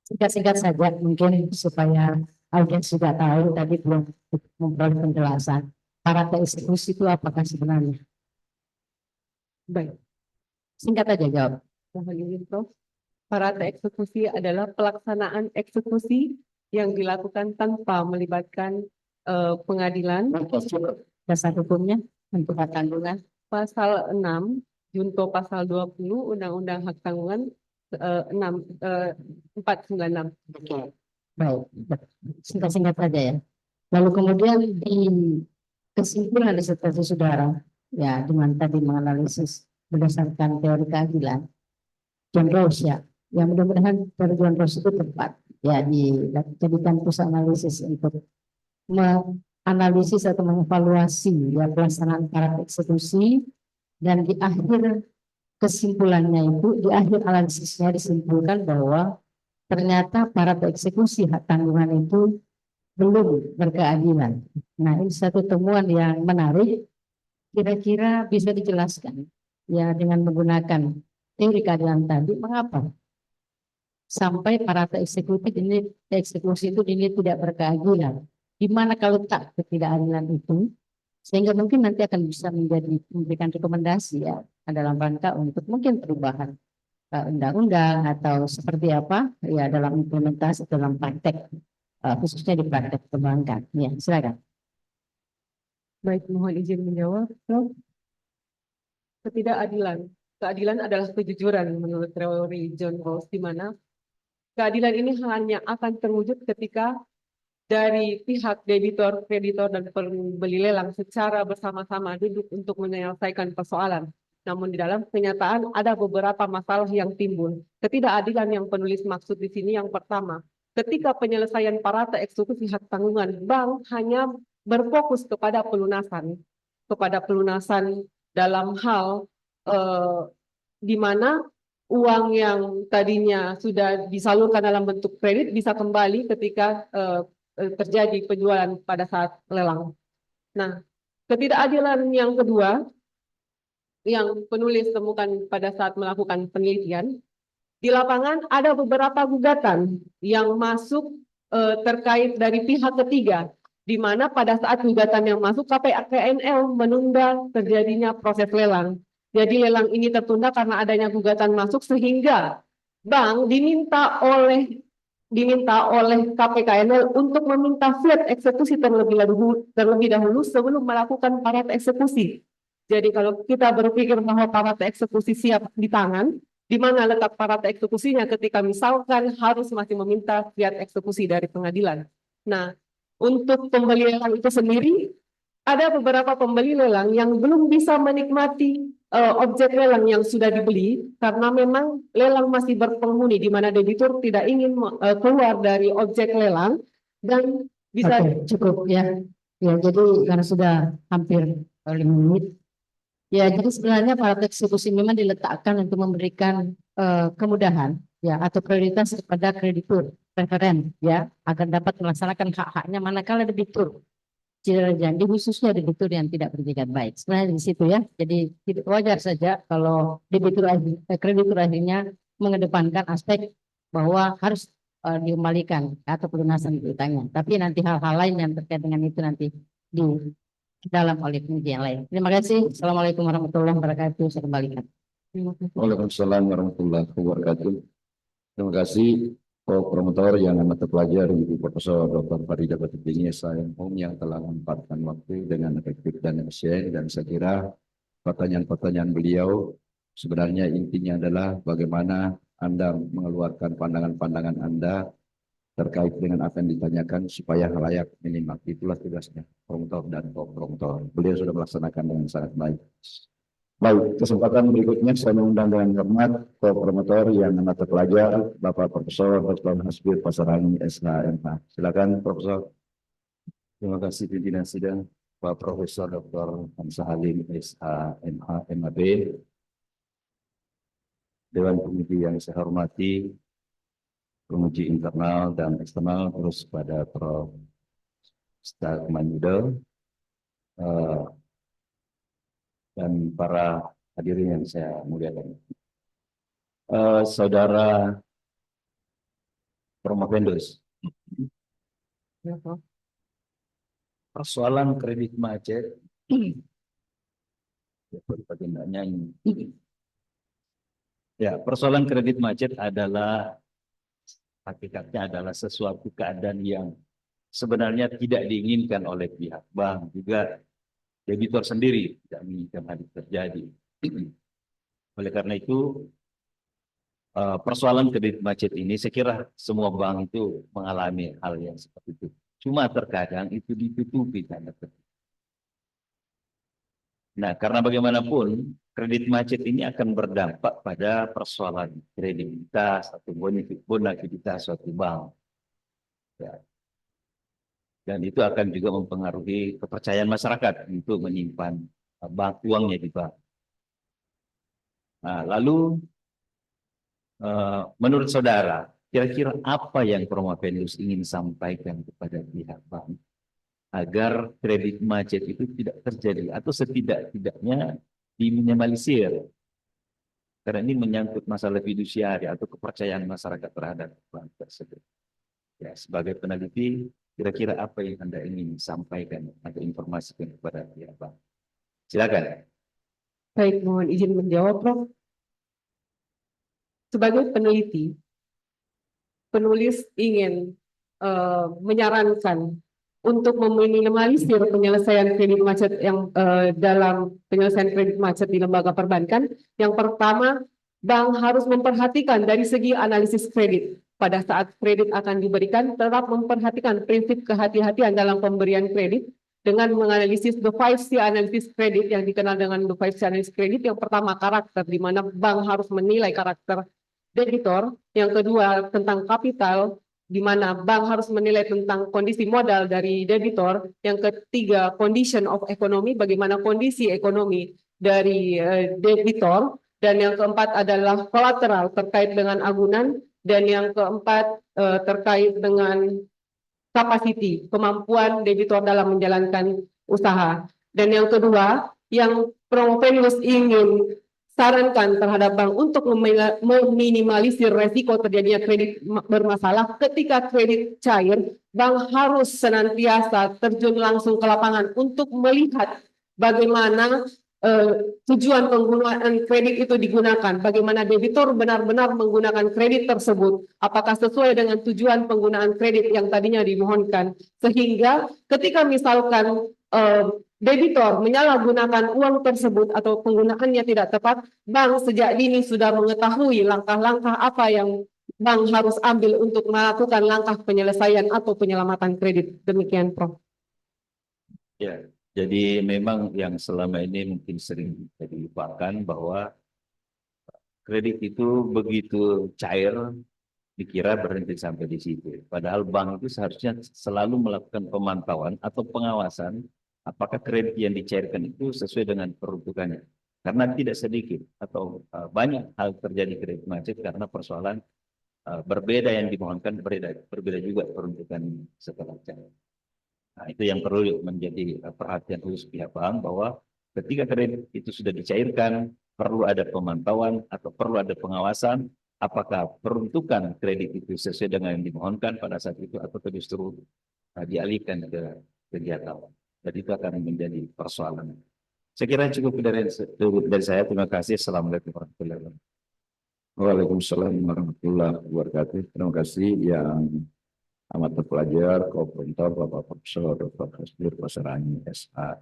Singkat-singkat saja mungkin supaya audiens juga tahu tadi belum memperoleh penjelasan. Parata eksekusi itu apakah sebenarnya? Baik, Singkat aja jawab. mohon izin Prof. Parata eksekusi adalah pelaksanaan eksekusi yang dilakukan tanpa melibatkan pengadilan. Dasar hukumnya untuk tanggungan. Pasal 6, Junto pasal 20 Undang-Undang Hak Tanggungan 496. Oke. Baik, singkat-singkat saja ya. Lalu kemudian di kesimpulan disertasi saudara, ya dengan tadi menganalisis berdasarkan teori keadilan, John Rawls ya, yang mudah-mudahan teori John Rawls itu tepat, ya dijadikan pusat analisis untuk menganalisis atau mengevaluasi ya pelaksanaan para eksekusi dan di akhir kesimpulannya itu, di akhir analisisnya disimpulkan bahwa ternyata para eksekusi hak tanggungan itu belum berkeadilan. Nah, ini satu temuan yang menarik. Kira-kira bisa dijelaskan ya dengan menggunakan teori keadilan tadi, mengapa sampai para eksekusi itu ini tidak berkeadilan? Di mana kalau tak ketidakadilan itu, sehingga mungkin nanti akan bisa memberikan rekomendasi ya dalam rangka untuk mungkin perubahan undang-undang atau seperti apa ya dalam implementasi dalam praktek khususnya di praktek perbankan. Ya, silakan. Baik, mohon izin menjawab, Prof. Ketidakadilan. Keadilan adalah kejujuran menurut teori John Rawls, di mana keadilan ini hanya akan terwujud ketika dari pihak debitur, kreditor, dan pembeli lelang secara bersama-sama duduk untuk menyelesaikan persoalan. Namun di dalam kenyataan ada beberapa masalah yang timbul. Ketidakadilan yang penulis maksud di sini yang pertama, ketika penyelesaian parata eksekusi hak tanggungan, bank hanya berfokus kepada pelunasan dalam hal di mana uang yang tadinya sudah disalurkan dalam bentuk kredit bisa kembali ketika terjadi penjualan pada saat lelang. Nah, ketidakadilan yang kedua yang penulis temukan pada saat melakukan penelitian, di lapangan ada beberapa gugatan yang masuk terkait dari pihak ketiga, di mana pada saat gugatan yang masuk KPNL menunda terjadinya proses lelang. Jadi lelang ini tertunda karena adanya gugatan masuk sehingga bank diminta oleh KPKNL untuk meminta flat eksekusi terlebih dahulu sebelum melakukan parata eksekusi. Jadi kalau kita berpikir bahwa parata eksekusi siap di tangan, di mana letak parata eksekusinya ketika misalkan harus masih meminta fiat eksekusi dari pengadilan. Nah, untuk pembeli lelang itu sendiri, ada beberapa pembeli lelang yang belum bisa menikmati objek lelang yang sudah dibeli karena memang lelang masih berpenghuni, di mana debitur tidak ingin keluar dari objek lelang dan bisa. Oke, cukup ya. Ya, jadi karena sudah hampir 5 menit. Ya, jadi sebenarnya para eksekusi memang diletakkan untuk memberikan kemudahan ya atau prioritas kepada kreditur preferen ya agar dapat melaksanakan hak-haknya manakala debitur tidak janji, khususnya debitur yang tidak beretikat baik. Sebenarnya di situ ya. Jadi wajar saja kalau kreditur akhirnya mengedepankan aspek bahwa harus dikembalikan atau pelunasan utangnya. Tapi nanti hal-hal lain yang terkait dengan itu nanti di dalam oleh penelitian lain. Terima kasih. Assalamualaikum warahmatullahi wabarakatuh. Saya kembalikan. Waalaikumsalam warahmatullahi wabarakatuh. Terima kasih Co-promotor yang amat terpelajar Ibu Profesor Dr. Farida Batubini SHM yang telah menyempatkan waktu dengan efektif dan efisien, dan saya kira pertanyaan-pertanyaan beliau sebenarnya intinya adalah bagaimana Anda mengeluarkan pandangan-pandangan Anda terkait dengan apa yang ditanyakan supaya layak menyimak. Itulah tugasnya promotor dan co-promotor. Beliau sudah melaksanakan dengan sangat baik. Baik, kesempatan berikutnya saya mengundang dengan hormat co-promotor yang amat terpelajar Bapak Profesor Dr. Hasbir Pasarani SHMH. Silakan Profesor. Terima kasih pimpinan sidang Pak Profesor Dr. Hamzah Halim SHMH MAB, Dewan Penguji yang saya hormati, penguji internal dan eksternal, terus pada Prof. Manjudo, dan para hadirin yang saya muliakan. Saudara Promovendus, persoalan kredit macet, ya, persoalan kredit macet adalah hakikatnya adalah sesuatu keadaan yang sebenarnya tidak diinginkan oleh pihak bank, juga debitur sendiri tidak menginginkan hal itu terjadi. Oleh karena itu, persoalan kredit macet ini saya kira semua bank itu mengalami hal yang seperti itu. Cuma terkadang itu ditutupi tanda petik. Nah, karena bagaimanapun kredit macet ini akan berdampak pada persoalan kredibilitas atau bonafidilitas suatu bank. Ya. Dan itu akan juga mempengaruhi kepercayaan masyarakat untuk menyimpan bank uangnya di bank. Nah, lalu menurut saudara, kira-kira apa yang Promovendus ingin sampaikan kepada pihak bank agar kredit macet itu tidak terjadi atau setidak-tidaknya diminimalisir? Karena ini menyangkut masalah fidusiari atau kepercayaan masyarakat terhadap bank tersebut. Ya, sebagai peneliti, kira-kira apa yang Anda ingin sampaikan atau informasikan kepada pihak bank? Silakan. Baik, mohon izin menjawab, Prof. Sebagai peneliti, penulis ingin menyarankan untuk meminimalisir penyelesaian kredit macet yang dalam penyelesaian kredit macet di lembaga perbankan. Yang pertama, bank harus memperhatikan dari segi analisis kredit. Pada saat kredit akan diberikan, tetap memperhatikan prinsip kehati-hatian dalam pemberian kredit dengan menganalisis the 5C analisis kredit yang dikenal dengan the 5C analisis kredit. Yang pertama, karakter, di mana bank harus menilai karakter debitor. Yang kedua, tentang kapital, di mana bank harus menilai tentang kondisi modal dari debitor. Yang ketiga, condition of economy, bagaimana kondisi ekonomi dari debitor. Dan yang keempat adalah kolateral terkait dengan agunan. Dan yang keempat terkait dengan capacity, kemampuan debitur dalam menjalankan usaha. Dan yang kedua, yang Promovendus ingin sarankan terhadap bank untuk meminimalisir resiko terjadinya kredit bermasalah. Ketika kredit cair, bank harus senantiasa terjun langsung ke lapangan untuk melihat bagaimana tujuan penggunaan kredit itu digunakan, bagaimana debitur benar-benar menggunakan kredit tersebut, apakah sesuai dengan tujuan penggunaan kredit yang tadinya dimohonkan, sehingga ketika misalkan debitur menyalahgunakan uang tersebut atau penggunaannya tidak tepat, bank sejak dini sudah mengetahui langkah-langkah apa yang bank harus ambil untuk melakukan langkah penyelesaian atau penyelamatan kredit. Demikian, Prof. Ya. Jadi memang yang selama ini mungkin sering dilupakan bahwa kredit itu begitu cair, dikira berhenti sampai di situ. Padahal bank itu seharusnya selalu melakukan pemantauan atau pengawasan apakah kredit yang dicairkan itu sesuai dengan peruntukannya. Karena tidak sedikit atau banyak hal terjadi kredit macet karena persoalan berbeda yang dimohonkan, berbeda juga peruntukan setelah cair. Nah, itu yang perlu menjadi perhatian khusus pihak bank, bahwa ketika kredit itu sudah dicairkan, perlu ada pemantauan atau perlu ada pengawasan apakah peruntukan kredit itu sesuai dengan yang dimohonkan pada saat itu atau justru dialihkan ke kegiatan. Dan itu akan menjadi persoalan. Saya kira cukup dari saya. Terima kasih. Assalamualaikum warahmatullahi wabarakatuh. Waalaikumsalam warahmatullahi wabarakatuh. Terima kasih yang amat terpelajar, kooperator, Bapak Profesor Dr. Hasbir Pasarani, SA.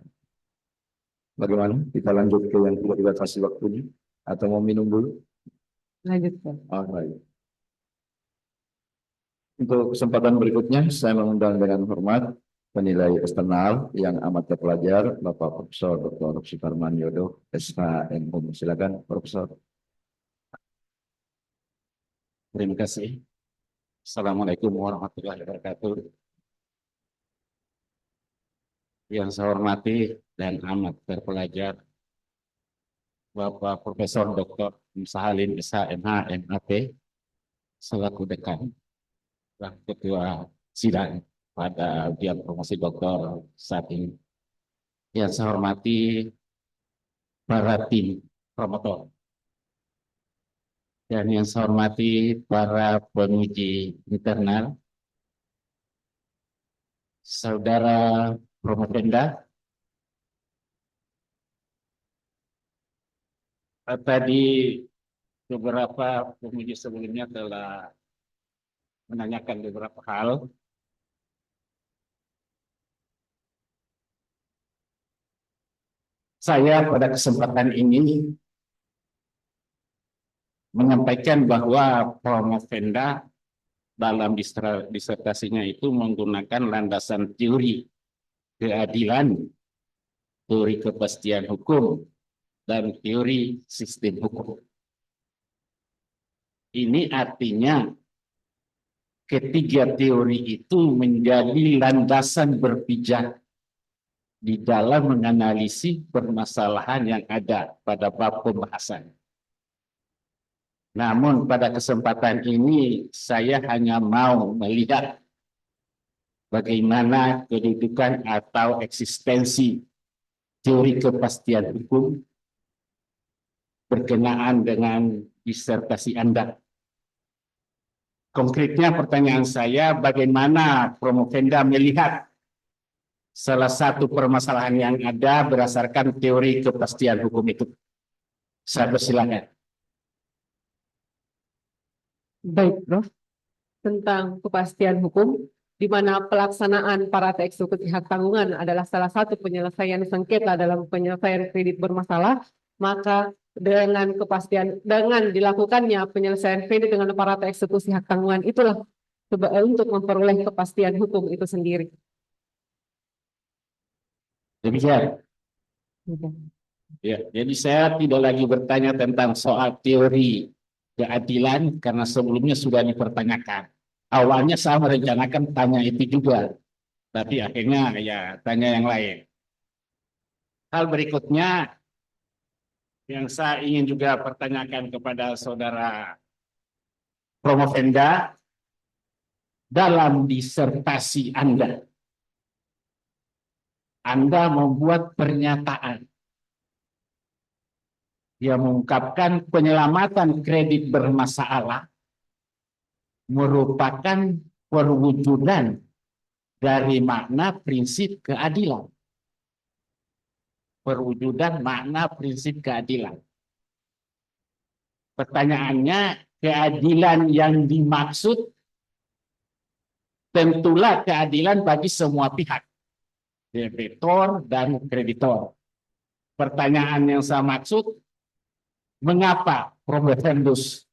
Bagaimana? Kita lanjut ke yang tidak dibatasi waktunya? Atau mau minum dulu? Lanjutkan. Oh, baik. Untuk kesempatan berikutnya, saya mengundang dengan hormat penilai eksternal yang amat terpelajar, Bapak Profesor Dr. Suparman Yodo, SHMU. Silakan, Profesor. Terima kasih. Assalamualaikum warahmatullahi wabarakatuh. Yang saya hormati dan amat terpelajar Bapak Profesor Dr. Sahalin SHMH MAP selaku dekan dan ketua sidang pada ujian promosi doktor saat ini. Yang saya hormati para tim promotor. Dan yang saya hormati para penguji internal, saudara Promopenda. Tadi beberapa penguji sebelumnya telah menanyakan beberapa hal. Saya pada kesempatan ini menyampaikan bahwa Promopenda dalam disertasinya itu menggunakan landasan teori keadilan, teori kepastian hukum, dan teori sistem hukum. Ini artinya ketiga teori itu menjadi landasan berpijak di dalam menganalisis permasalahan yang ada pada bab pembahasan. Namun pada kesempatan ini saya hanya mau melihat bagaimana kedudukan atau eksistensi teori kepastian hukum berkenaan dengan disertasi Anda. Konkretnya pertanyaan saya, bagaimana Promopenda melihat salah satu permasalahan yang ada berdasarkan teori kepastian hukum itu? Saya persilakan. Baik, Prof. Tentang kepastian hukum, di mana pelaksanaan parata eksekusi hak tanggungan adalah salah satu penyelesaian sengketa dalam penyelesaian kredit bermasalah, maka dengan dilakukannya penyelesaian kredit dengan parata eksekusi hak tanggungan itulah untuk memperoleh kepastian hukum itu sendiri. Demikian. Ya, jadi saya tidak lagi bertanya tentang soal teori keadilan karena sebelumnya sudah dipertanyakan. Awalnya saya merencanakan tanya itu juga, tapi akhirnya ya tanya yang lain. Hal berikutnya yang saya ingin juga pertanyakan kepada saudara Promopenda, dalam disertasi Anda membuat pernyataan yang mengungkapkan penyelamatan kredit bermasalah merupakan perwujudan dari makna prinsip keadilan. Perwujudan makna prinsip keadilan. Pertanyaannya, keadilan yang dimaksud tentulah keadilan bagi semua pihak, debitor dan kreditor. Pertanyaan yang saya maksud, mengapa Promopendus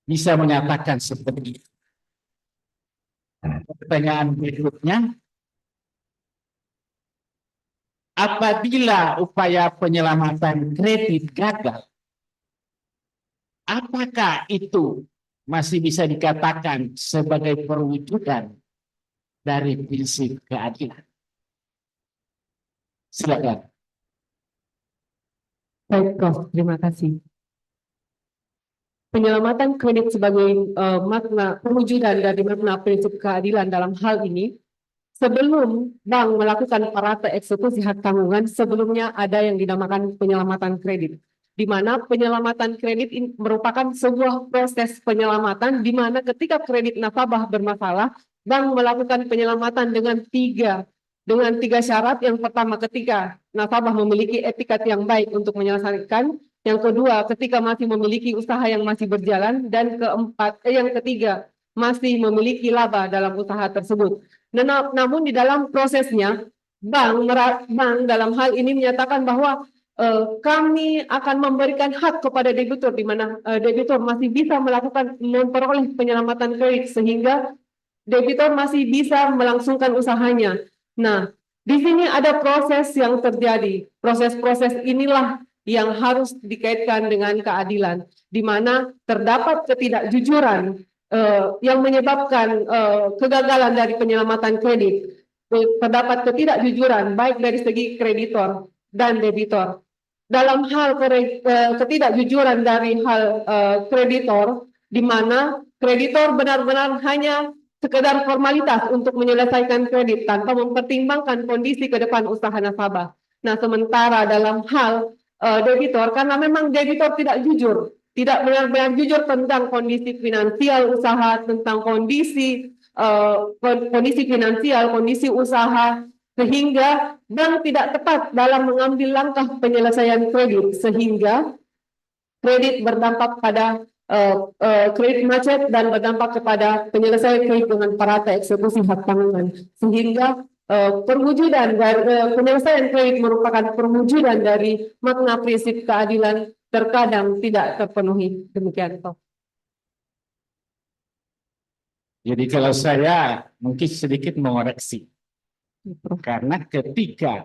bisa menyatakan seperti itu? Pertanyaan berikutnya, apabila upaya penyelamatan kredit gagal, apakah itu masih bisa dikatakan sebagai perwujudan dari prinsip keadilan? Silakan. Baik, Prof. Terima kasih. Penyelamatan kredit sebagai makna perwujudan dari makna prinsip keadilan dalam hal ini, sebelum bank melakukan parata eksekusi hak tanggungan, sebelumnya ada yang dinamakan penyelamatan kredit, di mana penyelamatan kredit ini merupakan sebuah proses penyelamatan di mana ketika kredit nasabah bermasalah, bank melakukan penyelamatan dengan tiga syarat. Yang pertama, ketika nasabah memiliki etikat yang baik untuk menyelesaikan Yang kedua, ketika masih memiliki usaha yang masih berjalan. Dan yang ketiga, masih memiliki laba dalam usaha tersebut. Namun di dalam prosesnya, bank dalam hal ini menyatakan bahwa kami akan memberikan hak kepada debitur, di mana debitur masih bisa memperoleh penyelamatan kredit sehingga debitur masih bisa melangsungkan usahanya. Nah, di sini ada proses yang terjadi. Proses-proses inilah yang harus dikaitkan dengan keadilan, di mana terdapat ketidakjujuran yang menyebabkan kegagalan dari penyelamatan kredit. Terdapat ketidakjujuran baik dari segi kreditor dan debitor. Dalam hal ketidakjujuran dari hal kreditor, di mana kreditor benar-benar hanya sekedar formalitas untuk menyelesaikan kredit tanpa mempertimbangkan kondisi ke depan usaha nasabah. Nah, sementara dalam hal debitor, karena memang debitor tidak jujur, tidak benar-benar jujur tentang kondisi finansial usaha, tentang kondisi finansial, kondisi usaha, sehingga bank tidak tepat dalam mengambil langkah penyelesaian kredit, sehingga kredit berdampak pada kredit macet dan berdampak kepada penyelesaian kredit dengan parata eksekusi hak tanggungan, sehingga perwujudan dari penyelesaian kredit merupakan perwujudan dari makna prinsip keadilan terkadang tidak terpenuhi. Demikian, Prof. Jadi kalau saya mungkin sedikit mengoreksi, karena ketika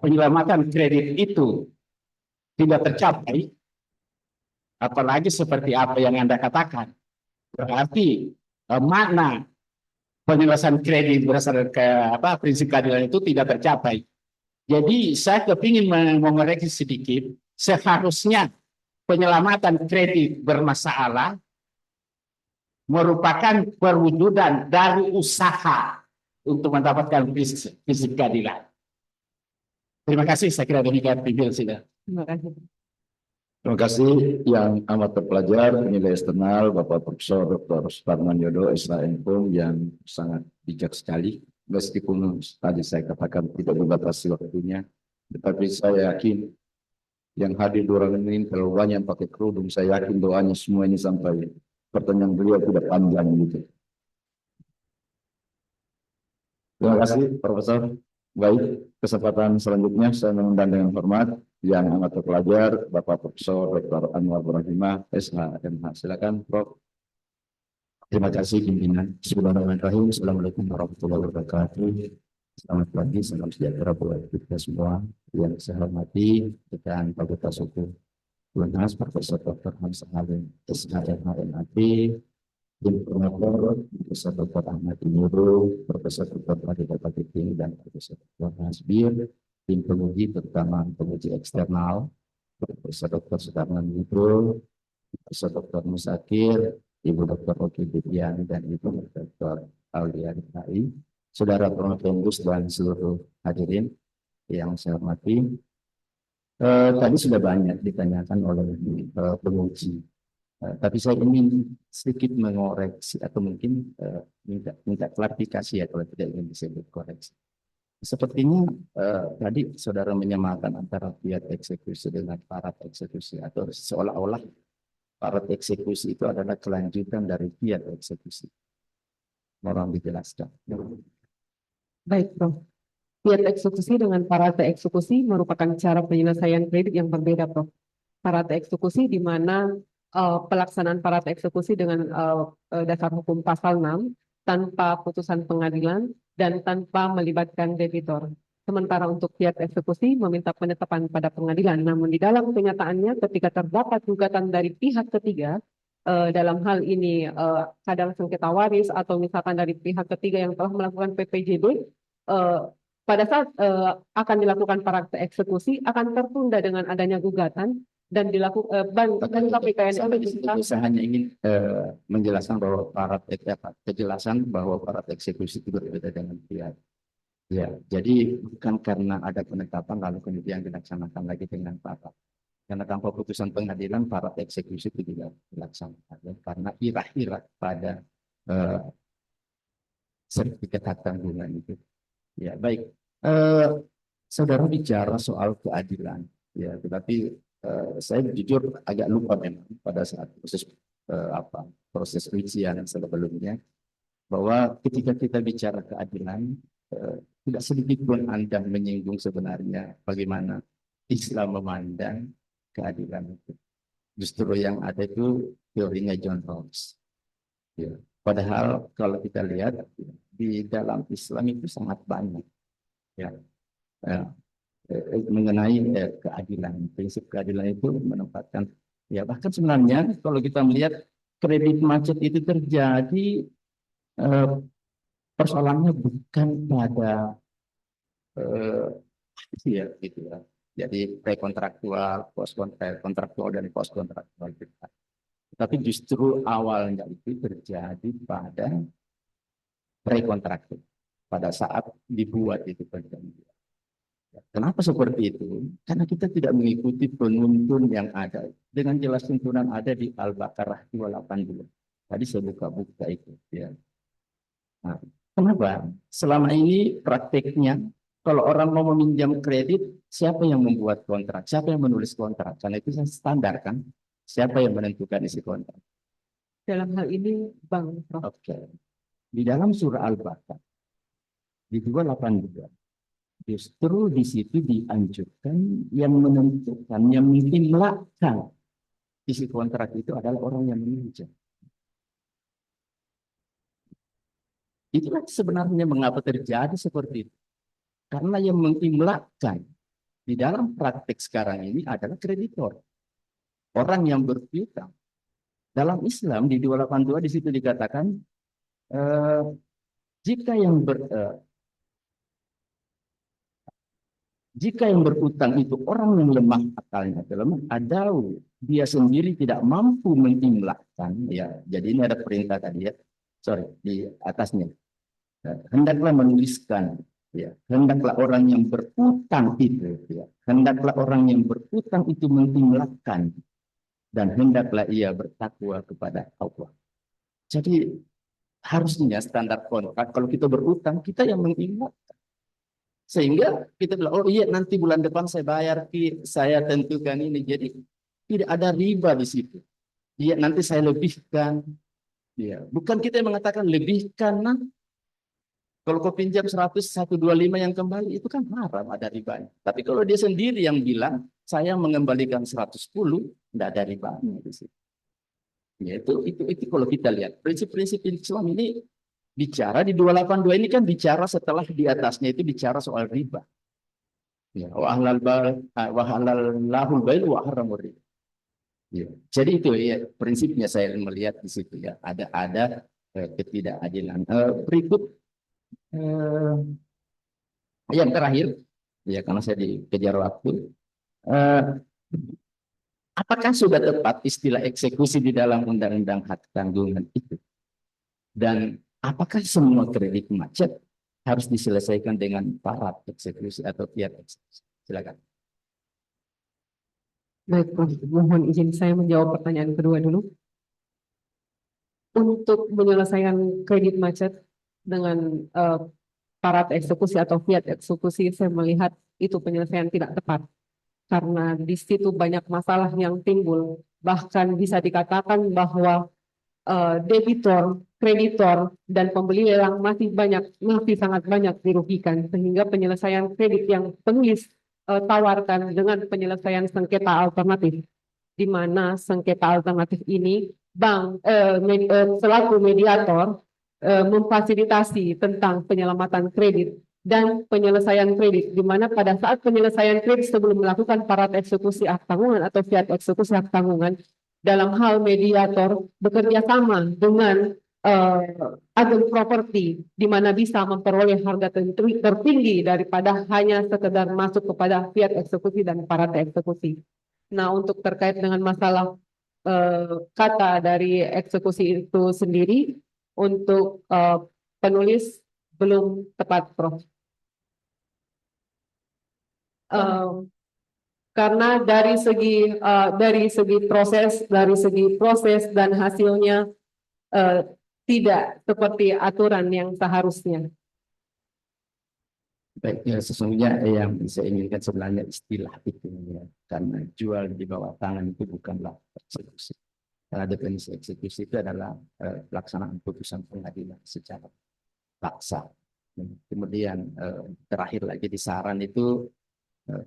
penyelamatan kredit itu tidak tercapai, apalagi seperti apa yang Anda katakan, berarti makna penyelesaian kredit berdasarkan prinsip keadilan itu tidak tercapai. Jadi saya kepingin mengoreksi sedikit, seharusnya penyelamatan kredit bermasalah merupakan perwujudan dari usaha untuk mendapatkan prinsip keadilan. Terima kasih, saya kira demikian Pimpin sudah. Terima kasih. Terima kasih yang amat terpelajar, penilai eksternal Bapak Profesor Dr. Suparman Yodo, SHM yang sangat bijak sekali. Meskipun tadi saya katakan tidak dibatasi waktunya, tetapi saya yakin yang hadir di ruangan ini terlalu banyak yang pakai kerudung. Saya yakin doanya semua ini sampai pertanyaan beliau tidak panjang gitu. Terima kasih Profesor. Baik, kesempatan selanjutnya saya mengundang dengan hormat yang amat terpelajar Bapak Profesor Dr. Anwar Ibrahimah, SHMH. Silakan Prof. Terima kasih pimpinan. Bismillahirrahmanirrahim. Assalamualaikum warahmatullahi wabarakatuh. Selamat pagi, salam sejahtera buat kita semua. Yang saya hormati Dekan Fakultas Hukum UNHAS, Profesor Dr. Hamzah Halim, SHMH MAT, Informator, Profesor Dr. Ahmad Nurul, Profesor Dr. Adita Patiking, dan Profesor Dr. Hasbir, tim penguji terutama penguji eksternal, Profesor Dr. Sudarman Nurul, Profesor Dr. Musakir, Ibu Dr. Oki Bibiani, dan Ibu Dr. Aulia Rai, Saudara Promotengus dan seluruh hadirin yang saya hormati. Tadi sudah banyak ditanyakan oleh penguji. Tapi saya ingin sedikit mengoreksi atau mungkin minta klarifikasi ya kalau tidak ingin disebut koreksi. Sepertinya tadi saudara menyamakan antara fiat eksekusi dengan parat eksekusi, atau seolah-olah parat eksekusi itu adalah kelanjutan dari fiat eksekusi. Mohon dijelaskan. Baik, Prof. Fiat eksekusi dengan parata eksekusi merupakan cara penyelesaian kredit yang berbeda, Prof. Parata eksekusi di mana pelaksanaan parata eksekusi dengan dasar hukum pasal 6 tanpa putusan pengadilan dan tanpa melibatkan debitor. Sementara untuk fiat eksekusi meminta penetapan pada pengadilan. Namun di dalam kenyataannya ketika terdapat gugatan dari pihak ketiga, dalam hal ini kadang sengketa waris atau misalkan dari pihak ketiga yang telah melakukan PPJB, pada saat akan dilakukan parata eksekusi akan tertunda dengan adanya gugatan dan dilakukan dan KPKN. Saya hanya ingin menjelaskan bahwa parat eksekusi itu berbeda dengan fiat. Ya, jadi bukan karena ada penetapan lalu kemudian dilaksanakan lagi dengan parat. Karena tanpa putusan pengadilan parat eksekusi itu tidak dilaksanakan karena irah-irah pada sertifikat hak tanggungan itu. Ya, baik. Saudara bicara soal keadilan. Ya, tetapi saya jujur agak lupa memang pada saat proses ujian sebelumnya, bahwa ketika kita bicara keadilan, tidak sedikit pun Anda menyinggung sebenarnya bagaimana Islam memandang keadilan itu. Justru yang ada itu teorinya John Rawls. Ya. Padahal kalau kita lihat di dalam Islam itu sangat banyak ya, mengenai keadilan. Prinsip keadilan itu menempatkan, ya bahkan sebenarnya kalau kita melihat kredit macet itu terjadi, persoalannya bukan pada ya gitu ya. Jadi prekontraktual, kontraktual dan post kontraktual kita. Tapi justru awalnya itu terjadi pada prekontraktual, pada saat dibuat itu perjanjian. Kenapa seperti itu? Karena kita tidak mengikuti penuntun yang ada. Dengan jelas tuntunan ada di Al-Baqarah 282. Tadi saya buka-buka itu. Ya. Nah, kenapa? Selama ini prakteknya, kalau orang mau meminjam kredit, siapa yang membuat kontrak? Siapa yang menulis kontrak? Karena itu standar kan? Siapa yang menentukan isi kontrak? Dalam hal ini Bang Prof. Oke. Di dalam surah Al-Baqarah, di 282, justru di situ dianjurkan yang menentukan, yang melakukan isi kontrak itu adalah orang yang meminjam. Itulah sebenarnya mengapa terjadi seperti itu. Karena yang mengimlakkan di dalam praktek sekarang ini adalah kreditor. Orang yang berpiutang. Dalam Islam di 282 di situ dikatakan jika yang berutang itu orang yang lemah akalnya, atau dia sendiri tidak mampu mengimlakkan, ya. Jadi ini ada perintah tadi ya, di atasnya. Hendaklah menuliskan, ya. Hendaklah orang yang berutang itu, ya. Hendaklah orang yang berutang itu mengimlakkan, dan hendaklah ia bertakwa kepada Allah. Jadi harusnya standar kontrak kalau kita berutang kita yang mengimlakkan. Sehingga kita bilang, oh iya nanti bulan depan saya bayar, saya tentukan ini. Jadi tidak ada riba di situ. Iya nanti saya lebihkan. Ya, bukan kita yang mengatakan lebihkan. Nah, kalau kau pinjam 125 yang kembali itu kan haram, ada ribanya. Tapi kalau dia sendiri yang bilang saya mengembalikan 110, tidak ada ribanya di situ. Ya, itu kalau kita lihat prinsip-prinsip Islam ini. Bicara di 282 ini kan bicara setelah di atasnya itu bicara soal riba. Ya, wa halallahu al-bai' wa harramur riba. Ya, jadi itu ya prinsipnya saya melihat di situ ya. Ada ketidakadilan. Berikut yang terakhir ya karena saya dikejar waktu. Apakah sudah tepat istilah eksekusi di dalam undang-undang hak tanggungan itu? Dan apakah semua kredit macet harus diselesaikan dengan syarat eksekusi atau fiat eksekusi? Silakan. Baik, Prof. Mohon izin saya menjawab pertanyaan kedua dulu. Untuk menyelesaikan kredit macet dengan syarat eksekusi atau fiat eksekusi, saya melihat itu penyelesaian tidak tepat. Karena di situ banyak masalah yang timbul. Bahkan bisa dikatakan bahwa debitor, kreditor, dan pembeli lelang masih sangat banyak dirugikan, sehingga penyelesaian kredit yang penulis tawarkan dengan penyelesaian sengketa alternatif, di mana sengketa alternatif ini bank selaku mediator memfasilitasi tentang penyelamatan kredit dan penyelesaian kredit, di mana pada saat penyelesaian kredit sebelum melakukan syarat eksekusi hak tanggungan atau fiat eksekusi hak tanggungan, dalam hal mediator bekerja sama dengan agen properti, di mana bisa memperoleh harga tertinggi daripada hanya sekedar masuk kepada fiat eksekusi dan syarat eksekusi. Nah, untuk terkait dengan masalah kata dari eksekusi itu sendiri, untuk penulis belum tepat, Prof. Karena dari segi proses dan hasilnya tidak seperti aturan yang seharusnya. Baik, sesungguhnya yang saya inginkan sebenarnya istilah itu ya. Karena jual di bawah tangan itu bukanlah eksekusi. Karena definisi eksekusi itu adalah pelaksanaan putusan pengadilan secara paksa. Kemudian terakhir lagi di saran itu 5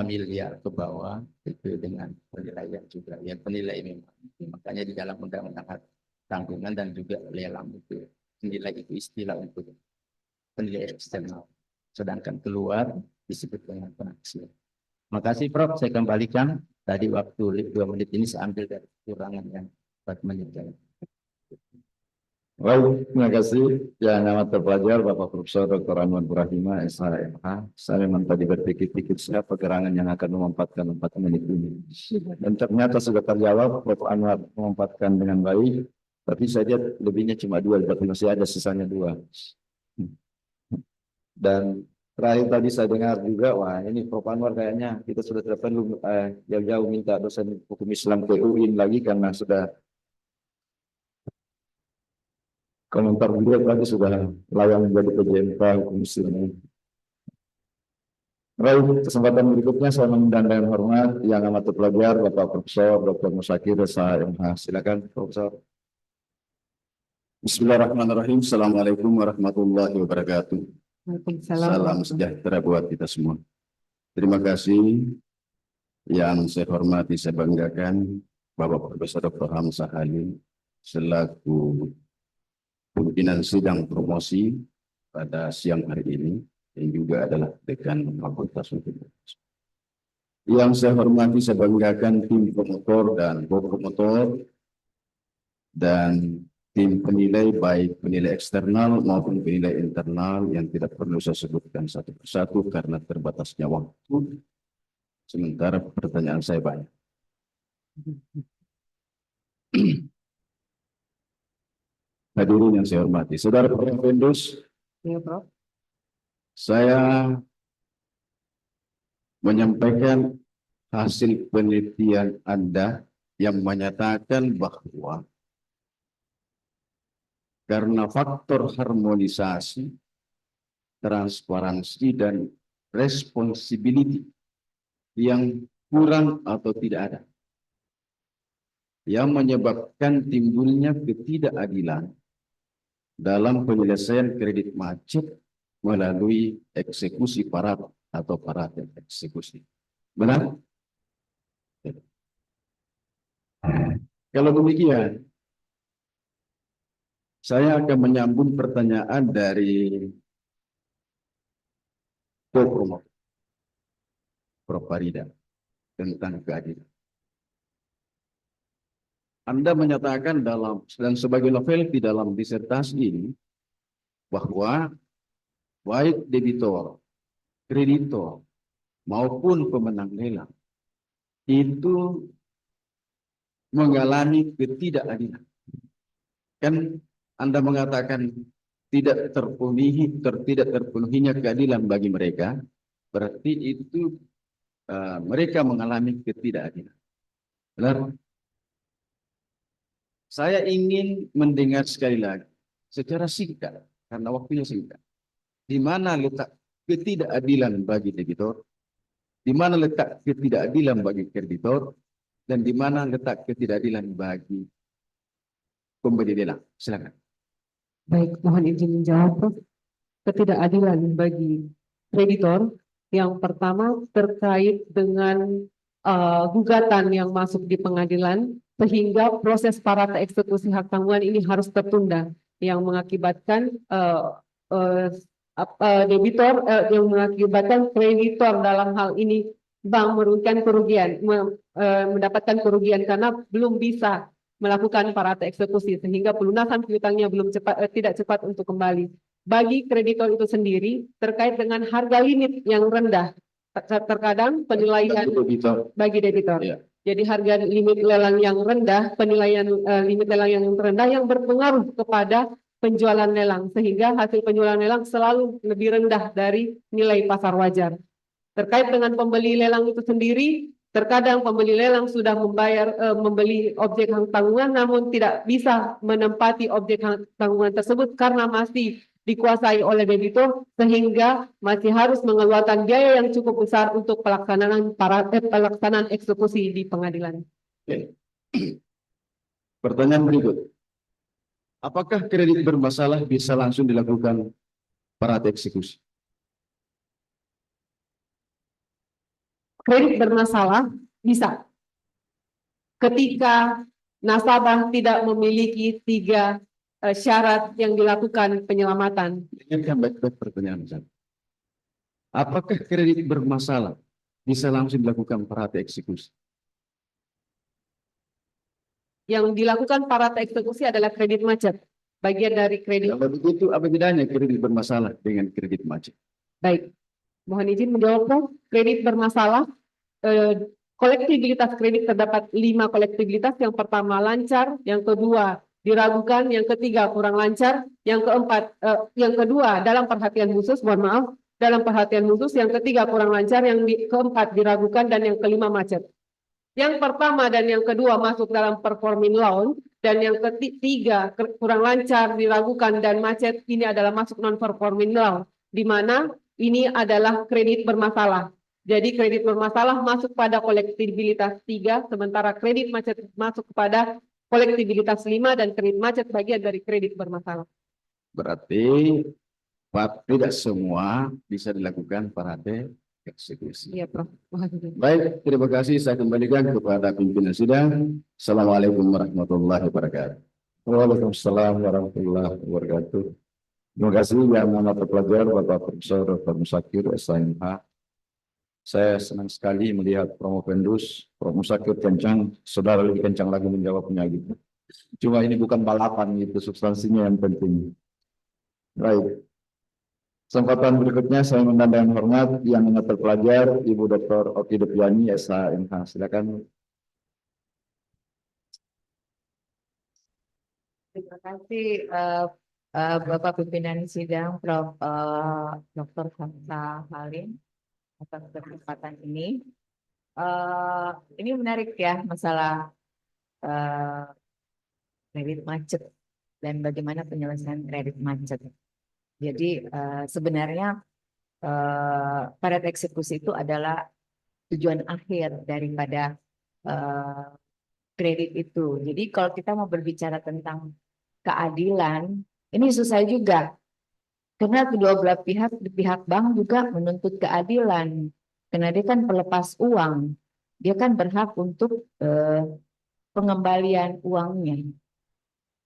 miliar ke bawah itu dengan penilaian juga yang penilai memang. Makanya di dalam undang-undang tanggungan dan juga lelang itu penilai itu istilah untuk penilai eksternal, sedangkan keluar disebut dengan penaksiran. Makasih Prof, saya kembalikan. Tadi waktu 2 menit ini saya ambil dari kurangan yang 4 menit. Baik, terima kasih. Yang amat terpelajar Bapak Profesor Dr. Anwar Ibrahima, SHMH. Saya memang tadi berpikir-pikir siapa gerangan yang akan memanfaatkan 4 menit ini. Dan ternyata sudah terjawab, Prof. Anwar memanfaatkan dengan baik. Tapi saya lihat lebihnya cuma 2, tapi masih ada sisanya 2. Dan terakhir tadi saya dengar juga, wah ini Prof. Anwar kayaknya kita sudah tidak perlu jauh-jauh minta dosen hukum Islam ke UIN lagi karena sudah komentar beliau tadi sudah layak menjadi PJMK hukum Islam. Baik, kesempatan berikutnya saya mengundang dengan hormat yang amat terpelajar Bapak Profesor Dr. Musyakir SHMH. Silakan Profesor. Bismillahirrahmanirrahim. Assalamualaikum warahmatullahi wabarakatuh. Waalaikumsalam. Salam sejahtera buat kita semua. Terima kasih yang saya hormati, saya banggakan Bapak Profesor Dr. Hamzah Halim selaku pimpinan sidang promosi pada siang hari ini yang juga adalah dekan Fakultas Hukum. Yang saya hormati, saya banggakan tim promotor dan co-promotor dan tim penilai baik penilai eksternal maupun penilai internal yang tidak perlu saya sebutkan satu persatu karena terbatasnya waktu. Sementara pertanyaan saya banyak. Hadirin yang saya hormati, Saudara Prof. Vendus, Ya, Prof. saya menyampaikan hasil penelitian Anda yang menyatakan bahwa karena faktor harmonisasi, transparansi, dan responsibility yang kurang atau tidak ada, yang menyebabkan timbulnya ketidakadilan dalam penyelesaian kredit macet melalui eksekusi parat atau parat eksekusi. Benar? Kalau demikian, saya akan menyambung pertanyaan dari co-promotor Prof. Farida tentang keadilan. Anda menyatakan dan sebagai novel di dalam disertasi ini bahwa baik debitor, kreditor maupun pemenang lelang itu mengalami ketidakadilan. Kan Anda mengatakan tidak terpenuhinya keadilan bagi mereka, berarti itu mereka mengalami ketidakadilan. Benar? Saya ingin mendengar sekali lagi secara singkat karena waktunya singkat. Di mana letak ketidakadilan bagi debitor? Di mana letak ketidakadilan bagi kreditor? Dan di mana letak ketidakadilan bagi pemberi lelang? Silakan. Baik, mohon izin menjawab, Prof. Ketidakadilan bagi kreditor yang pertama terkait dengan gugatan yang masuk di pengadilan sehingga proses parata eksekusi hak tanggungan ini harus tertunda yang mengakibatkan debitor yang mengakibatkan kreditor dalam hal ini bank merugikan kerugian mendapatkan kerugian karena belum bisa melakukan parata eksekusi sehingga pelunasan piutangnya tidak cepat untuk kembali. Bagi kreditor itu sendiri terkait dengan harga limit yang rendah, terkadang penilaian bagi debitor. Ya. Jadi harga limit lelang yang rendah, penilaian limit lelang yang rendah yang berpengaruh kepada penjualan lelang sehingga hasil penjualan lelang selalu lebih rendah dari nilai pasar wajar. Terkait dengan pembeli lelang itu sendiri, terkadang pembeli lelang sudah membeli objek hak tanggungan namun tidak bisa menempati objek hak tanggungan tersebut karena masih dikuasai oleh debitur sehingga masih harus mengeluarkan biaya yang cukup besar untuk pelaksanaan eksekusi di pengadilan. Pertanyaan berikut. Apakah kredit bermasalah bisa langsung dilakukan parate eksekusi? Kredit bermasalah bisa ketika nasabah tidak memiliki 3 syarat yang dilakukan penyelamatan. Dengarkan baik-baik pertanyaan saya. Apakah kredit bermasalah bisa langsung dilakukan parate eksekusi? Yang dilakukan parate eksekusi adalah kredit macet, bagian dari kredit. Kalau begitu, apa bedanya kredit bermasalah dengan kredit macet? Baik, mohon izin menjawab, Prof. Kredit bermasalah, kolektibilitas kredit terdapat 5 kolektibilitas. Yang pertama lancar, yang kedua diragukan, yang ketiga kurang lancar, yang keempat, yang kedua dalam perhatian khusus, mohon maaf, dalam perhatian khusus, yang ketiga kurang lancar, yang keempat diragukan, dan yang kelima macet. Yang pertama dan yang kedua masuk dalam performing loan, dan yang ketiga kurang lancar, diragukan, dan macet ini adalah masuk non performing loan, di mana ini adalah kredit bermasalah. Jadi kredit bermasalah masuk pada kolektibilitas 3, sementara kredit macet masuk kepada kolektibilitas 5, dan kredit macet bagian dari kredit bermasalah. Berarti tidak semua bisa dilakukan parate eksekusi. Iya, Prof. Baik, terima kasih. Saya kembalikan kepada pimpinan sidang. Assalamualaikum warahmatullahi wabarakatuh. Waalaikumsalam warahmatullahi wabarakatuh. Terima kasih yang amat terpelajar Bapak Profesor Dr. Musakir SMH. Saya senang sekali melihat Promovendus, Prof. Musakir kencang, saudara lebih kencang lagi menjawabnya gitu. Cuma ini bukan balapan gitu, substansinya yang penting. Baik. Kesempatan berikutnya saya mengundang hormat yang amat terpelajar Ibu Dr. Oki Depiani SHMH. Silakan. Terima kasih Bapak Pimpinan Sidang Prof. Dr. Hamsa Halim atas kesempatan ini. Ini menarik ya masalah kredit macet dan bagaimana penyelesaian kredit macet. Jadi sebenarnya parate eksekusi itu adalah tujuan akhir daripada kredit itu. Jadi kalau kita mau berbicara tentang keadilan, ini susah juga. Karena kedua belah pihak bank juga menuntut keadilan. Karena dia kan pelepas uang. Dia kan berhak untuk pengembalian uangnya.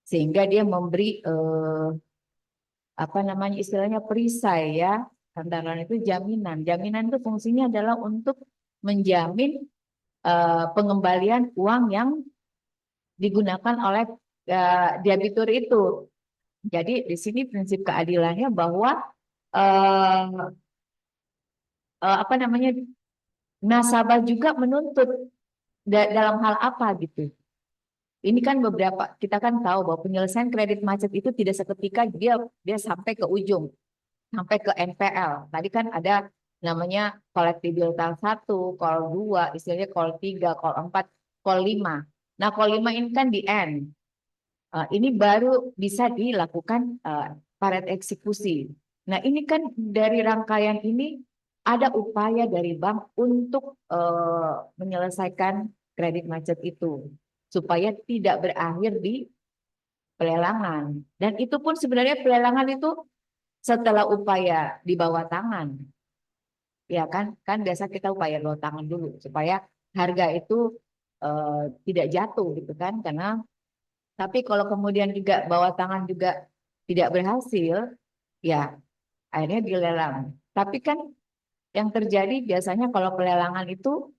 Sehingga dia memberi istilahnya perisai ya. Antara itu jaminan. Jaminan itu fungsinya adalah untuk menjamin pengembalian uang yang digunakan oleh debitur itu. Jadi di sini prinsip keadilannya bahwa nasabah juga menuntut dalam hal apa gitu. Ini kan kita kan tahu bahwa penyelesaian kredit macet itu tidak seketika dia sampai ke ujung, sampai ke NPL. Tadi kan ada namanya kolektibilitas 1, call 2, istilahnya call 3, call 4, call 5. Nah, call 5 ini kan di end. Ini baru bisa dilakukan parate eksekusi. Nah, ini kan dari rangkaian ini ada upaya dari bank untuk menyelesaikan kredit macet itu supaya tidak berakhir di pelelangan. Dan itu pun sebenarnya pelelangan itu setelah upaya di bawah tangan. Ya kan biasa kita upaya bawah tangan dulu supaya harga itu tidak jatuh gitu kan, karena tapi kalau kemudian juga bawah tangan juga tidak berhasil, ya akhirnya dilelang. Tapi kan yang terjadi biasanya kalau pelelangan itu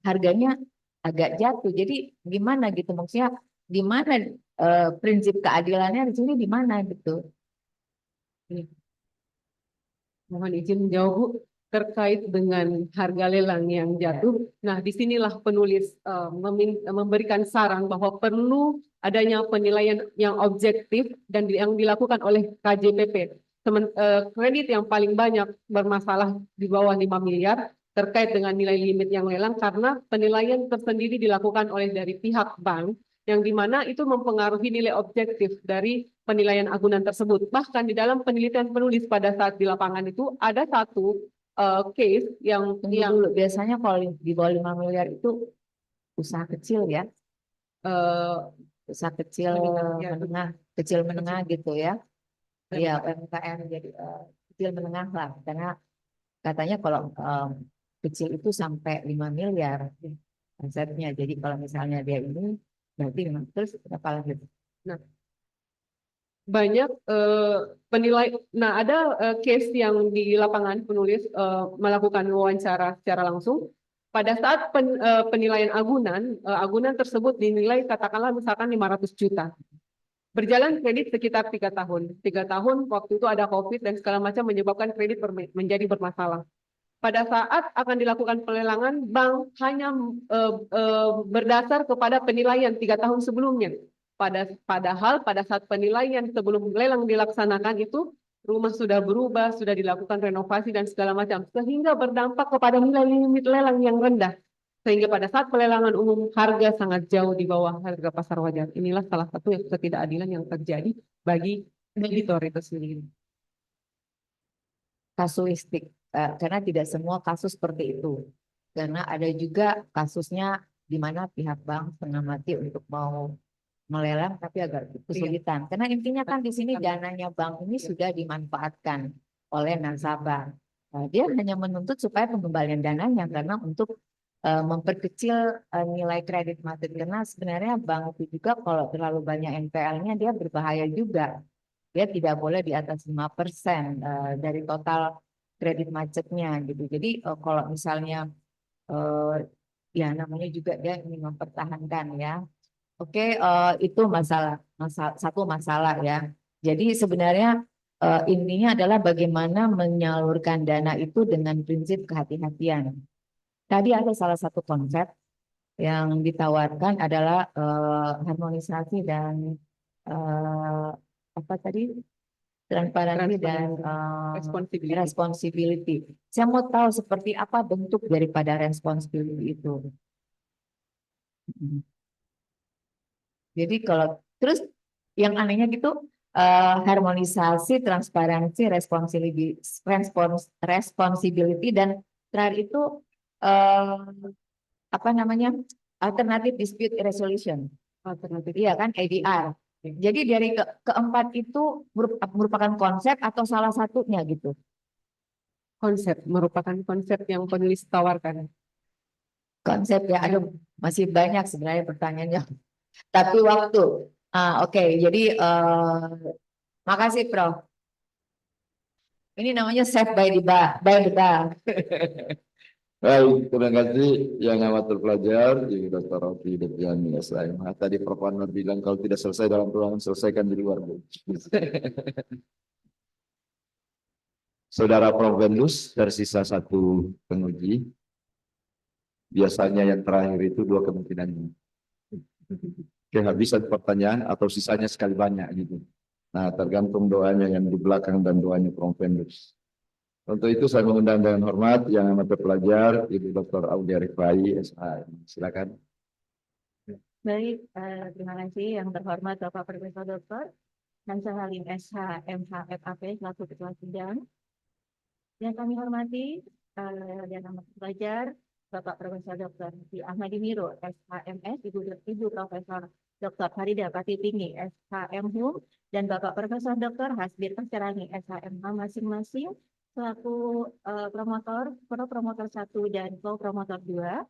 harganya agak jatuh. Jadi gimana gitu, maksudnya gimana prinsip keadilannya di sini di mana gitu. Mohon izin menjawab, Bu, terkait dengan harga lelang yang jatuh. Nah, disinilah penulis memberikan saran bahwa perlu adanya penilaian yang objektif dan yang dilakukan oleh KJPP. Kredit yang paling banyak bermasalah di bawah 5 miliar terkait dengan nilai limit yang lelang karena penilaian tersendiri dilakukan oleh dari pihak bank yang dimana itu mempengaruhi nilai objektif dari penilaian agunan tersebut. Bahkan di dalam penelitian penulis pada saat di lapangan itu ada satu case yang Tunggu dulu, biasanya kalau di bawah 5 miliar itu usaha kecil ya, eh, usaha kecil Ya. menengah, kecil menengah gitu ya. Iya, UMKM jadi kecil menengah lah, karena katanya kalau kecil itu sampai 5 miliar konsepnya. Jadi kalau misalnya dia ini berarti memang terus berapa lagi? banyak penilai. Nah, ada case yang di lapangan penulis melakukan wawancara secara langsung. Pada saat penilaian agunan, agunan tersebut dinilai katakanlah misalkan 500 juta. Berjalan kredit sekitar 3 tahun. 3 tahun waktu itu ada COVID dan segala macam menyebabkan kredit menjadi bermasalah. Pada saat akan dilakukan pelelangan, bank hanya berdasar kepada penilaian 3 tahun sebelumnya. Padahal pada saat penilaian sebelum lelang dilaksanakan itu, rumah sudah berubah, sudah dilakukan renovasi dan segala macam, sehingga berdampak kepada nilai limit lelang yang rendah. Sehingga pada saat pelelangan umum harga sangat jauh di bawah harga pasar wajar. Inilah salah satu ketidakadilan yang terjadi bagi kreditor itu sendiri. Kasuistik, karena tidak semua kasus seperti itu. Karena ada juga kasusnya di mana pihak bank setengah mati untuk mau melelang tapi agak kesulitan. Karena intinya kan di sini dananya bank ini sudah dimanfaatkan oleh nasabah. Dia hanya menuntut supaya pengembalian dananya karena untuk memperkecil nilai kredit macet. Karena sebenarnya bank itu juga kalau terlalu banyak NPL-nya dia berbahaya juga. Dia tidak boleh di atas 5% dari total kredit macetnya gitu. Jadi kalau misalnya ya namanya juga dia ingin mempertahankan ya. Oke, itu satu masalah ya. Jadi sebenarnya intinya adalah bagaimana menyalurkan dana itu dengan prinsip kehati-hatian. Tadi ada salah satu konsep yang ditawarkan adalah harmonisasi dan apa tadi, transparansi dan responsibility. Saya mau tahu seperti apa bentuk daripada responsibility itu. Jadi kalau terus yang anehnya gitu harmonisasi, transparansi, responsibility dan terakhir itu apa namanya, alternative dispute resolution. Alternatif, iya kan, ADR. Jadi dari keempat itu merupakan konsep atau salah satunya gitu. Konsep merupakan konsep yang penulis tawarkan. Konsep ya, aduh masih banyak sebenarnya pertanyaannya. Tapi waktu. Oke, jadi makasih Prof. Ini namanya save by the bell. Baik, terima kasih yang amat terpelajar, Ibu Dr. Rofi Depiani SHM. Tadi Prof. Anwar bilang kalau tidak selesai dalam ruangan, selesaikan di luar, Bu. Saudara Prof. Vendus, tersisa satu penguji. Biasanya yang terakhir itu dua kemungkinan. Kehabisan pertanyaan atau sisanya sekali banyak gitu. Nah, tergantung doanya yang di belakang dan doanya Prof. Vendus. Untuk itu saya mengundang dengan hormat yang amat terpelajar Ibu Dr. Aulia Rifai, SHM. Silakan. Baik, terima kasih yang terhormat Bapak Profesor Dr. Hansa Halim SH, MH, FAP, selaku Ketua Sidang. Yang kami hormati dan amat pelajar Bapak Profesor Dr. Ahmadi Miro, SHMS, Ibu Profesor Dr. Farida Patitinggi, SHMHUM, dan Bapak Profesor Dr. Hasbir Pascarani, SHMH masing-masing, selaku promotor, pro-promotor 1 dan co-promotor 2.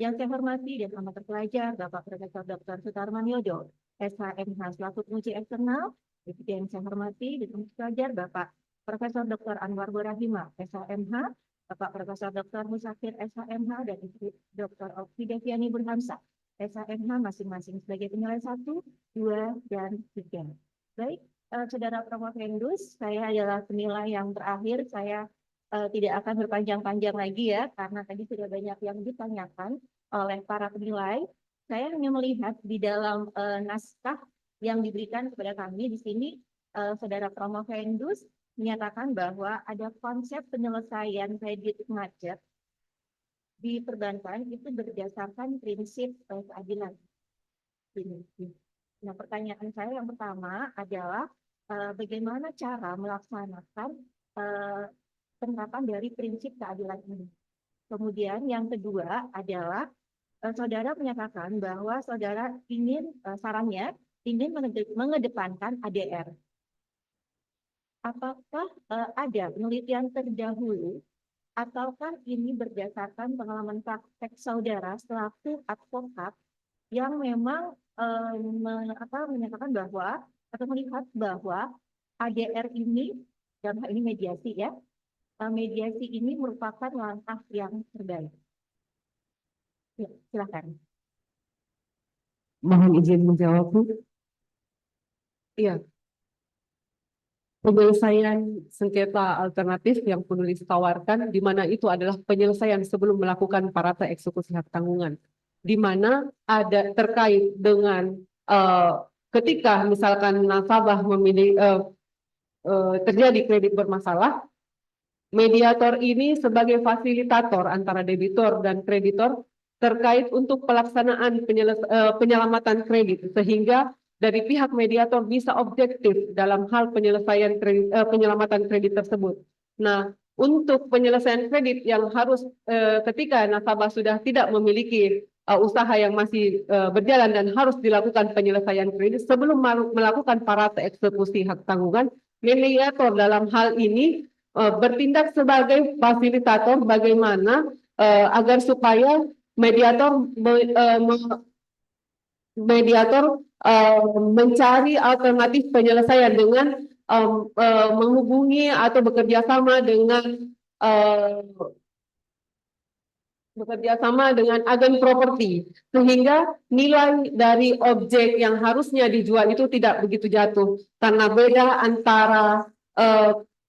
Yang saya hormati dan amat terpelajar Bapak Profesor Dr. Sutarman Yodo, SHMH, selaku penguji eksternal. Yang saya hormati dan amat terpelajar Bapak Profesor Dr. Anwar Burahima, SHMH, Bapak Profesor Dr. Musafir, SHMH, dan Ibu Dr. Oki Deviani Burhamsa, SHMH, masing-masing sebagai penilai 1, 2, dan 3. Baik, Saudara Prof. Vendus, saya adalah penilai yang terakhir. Saya tidak akan berpanjang-panjang lagi ya, karena tadi sudah banyak yang ditanyakan oleh para penilai. Saya hanya melihat di dalam naskah yang diberikan kepada kami di sini, Saudara Prof. Vendus menyatakan bahwa ada konsep penyelesaian kredit macet di perbankan itu berdasarkan prinsip keadilan. Nah, pertanyaan saya yang pertama adalah bagaimana cara melaksanakan eh, penerapan dari prinsip keadilan ini. Kemudian yang kedua adalah saudara menyatakan bahwa saudara ingin sarannya ingin mengedepankan ADR. Apakah ada penelitian terdahulu ataukah ini berdasarkan pengalaman praktek saudara selaku advokat yang memang menyatakan bahwa atau melihat bahwa ADR ini dalam hal ini mediasi ya, mediasi ini merupakan langkah yang terbaik. Ya, silakan. Mohon izin menjawab, Bu. Iya, penyelesaian sengketa alternatif yang penulis tawarkan, di mana itu adalah penyelesaian sebelum melakukan parata eksekusi hak tanggungan, di mana ada terkait dengan ketika misalkan nasabah memilih terjadi kredit bermasalah, mediator ini sebagai fasilitator antara debitur dan kreditor terkait untuk pelaksanaan penyelamatan kredit, sehingga dari pihak mediator bisa objektif dalam hal penyelesaian kredit, penyelamatan kredit tersebut. Nah, untuk penyelesaian kredit yang harus ketika nasabah sudah tidak memiliki usaha yang masih berjalan dan harus dilakukan penyelesaian kredit sebelum melakukan parata eksekusi hak tanggungan, mediator dalam hal ini bertindak sebagai fasilitator bagaimana agar supaya mediator mencari alternatif penyelesaian dengan menghubungi atau bekerja sama dengan agen properti, sehingga nilai dari objek yang harusnya dijual itu tidak begitu jatuh karena beda antara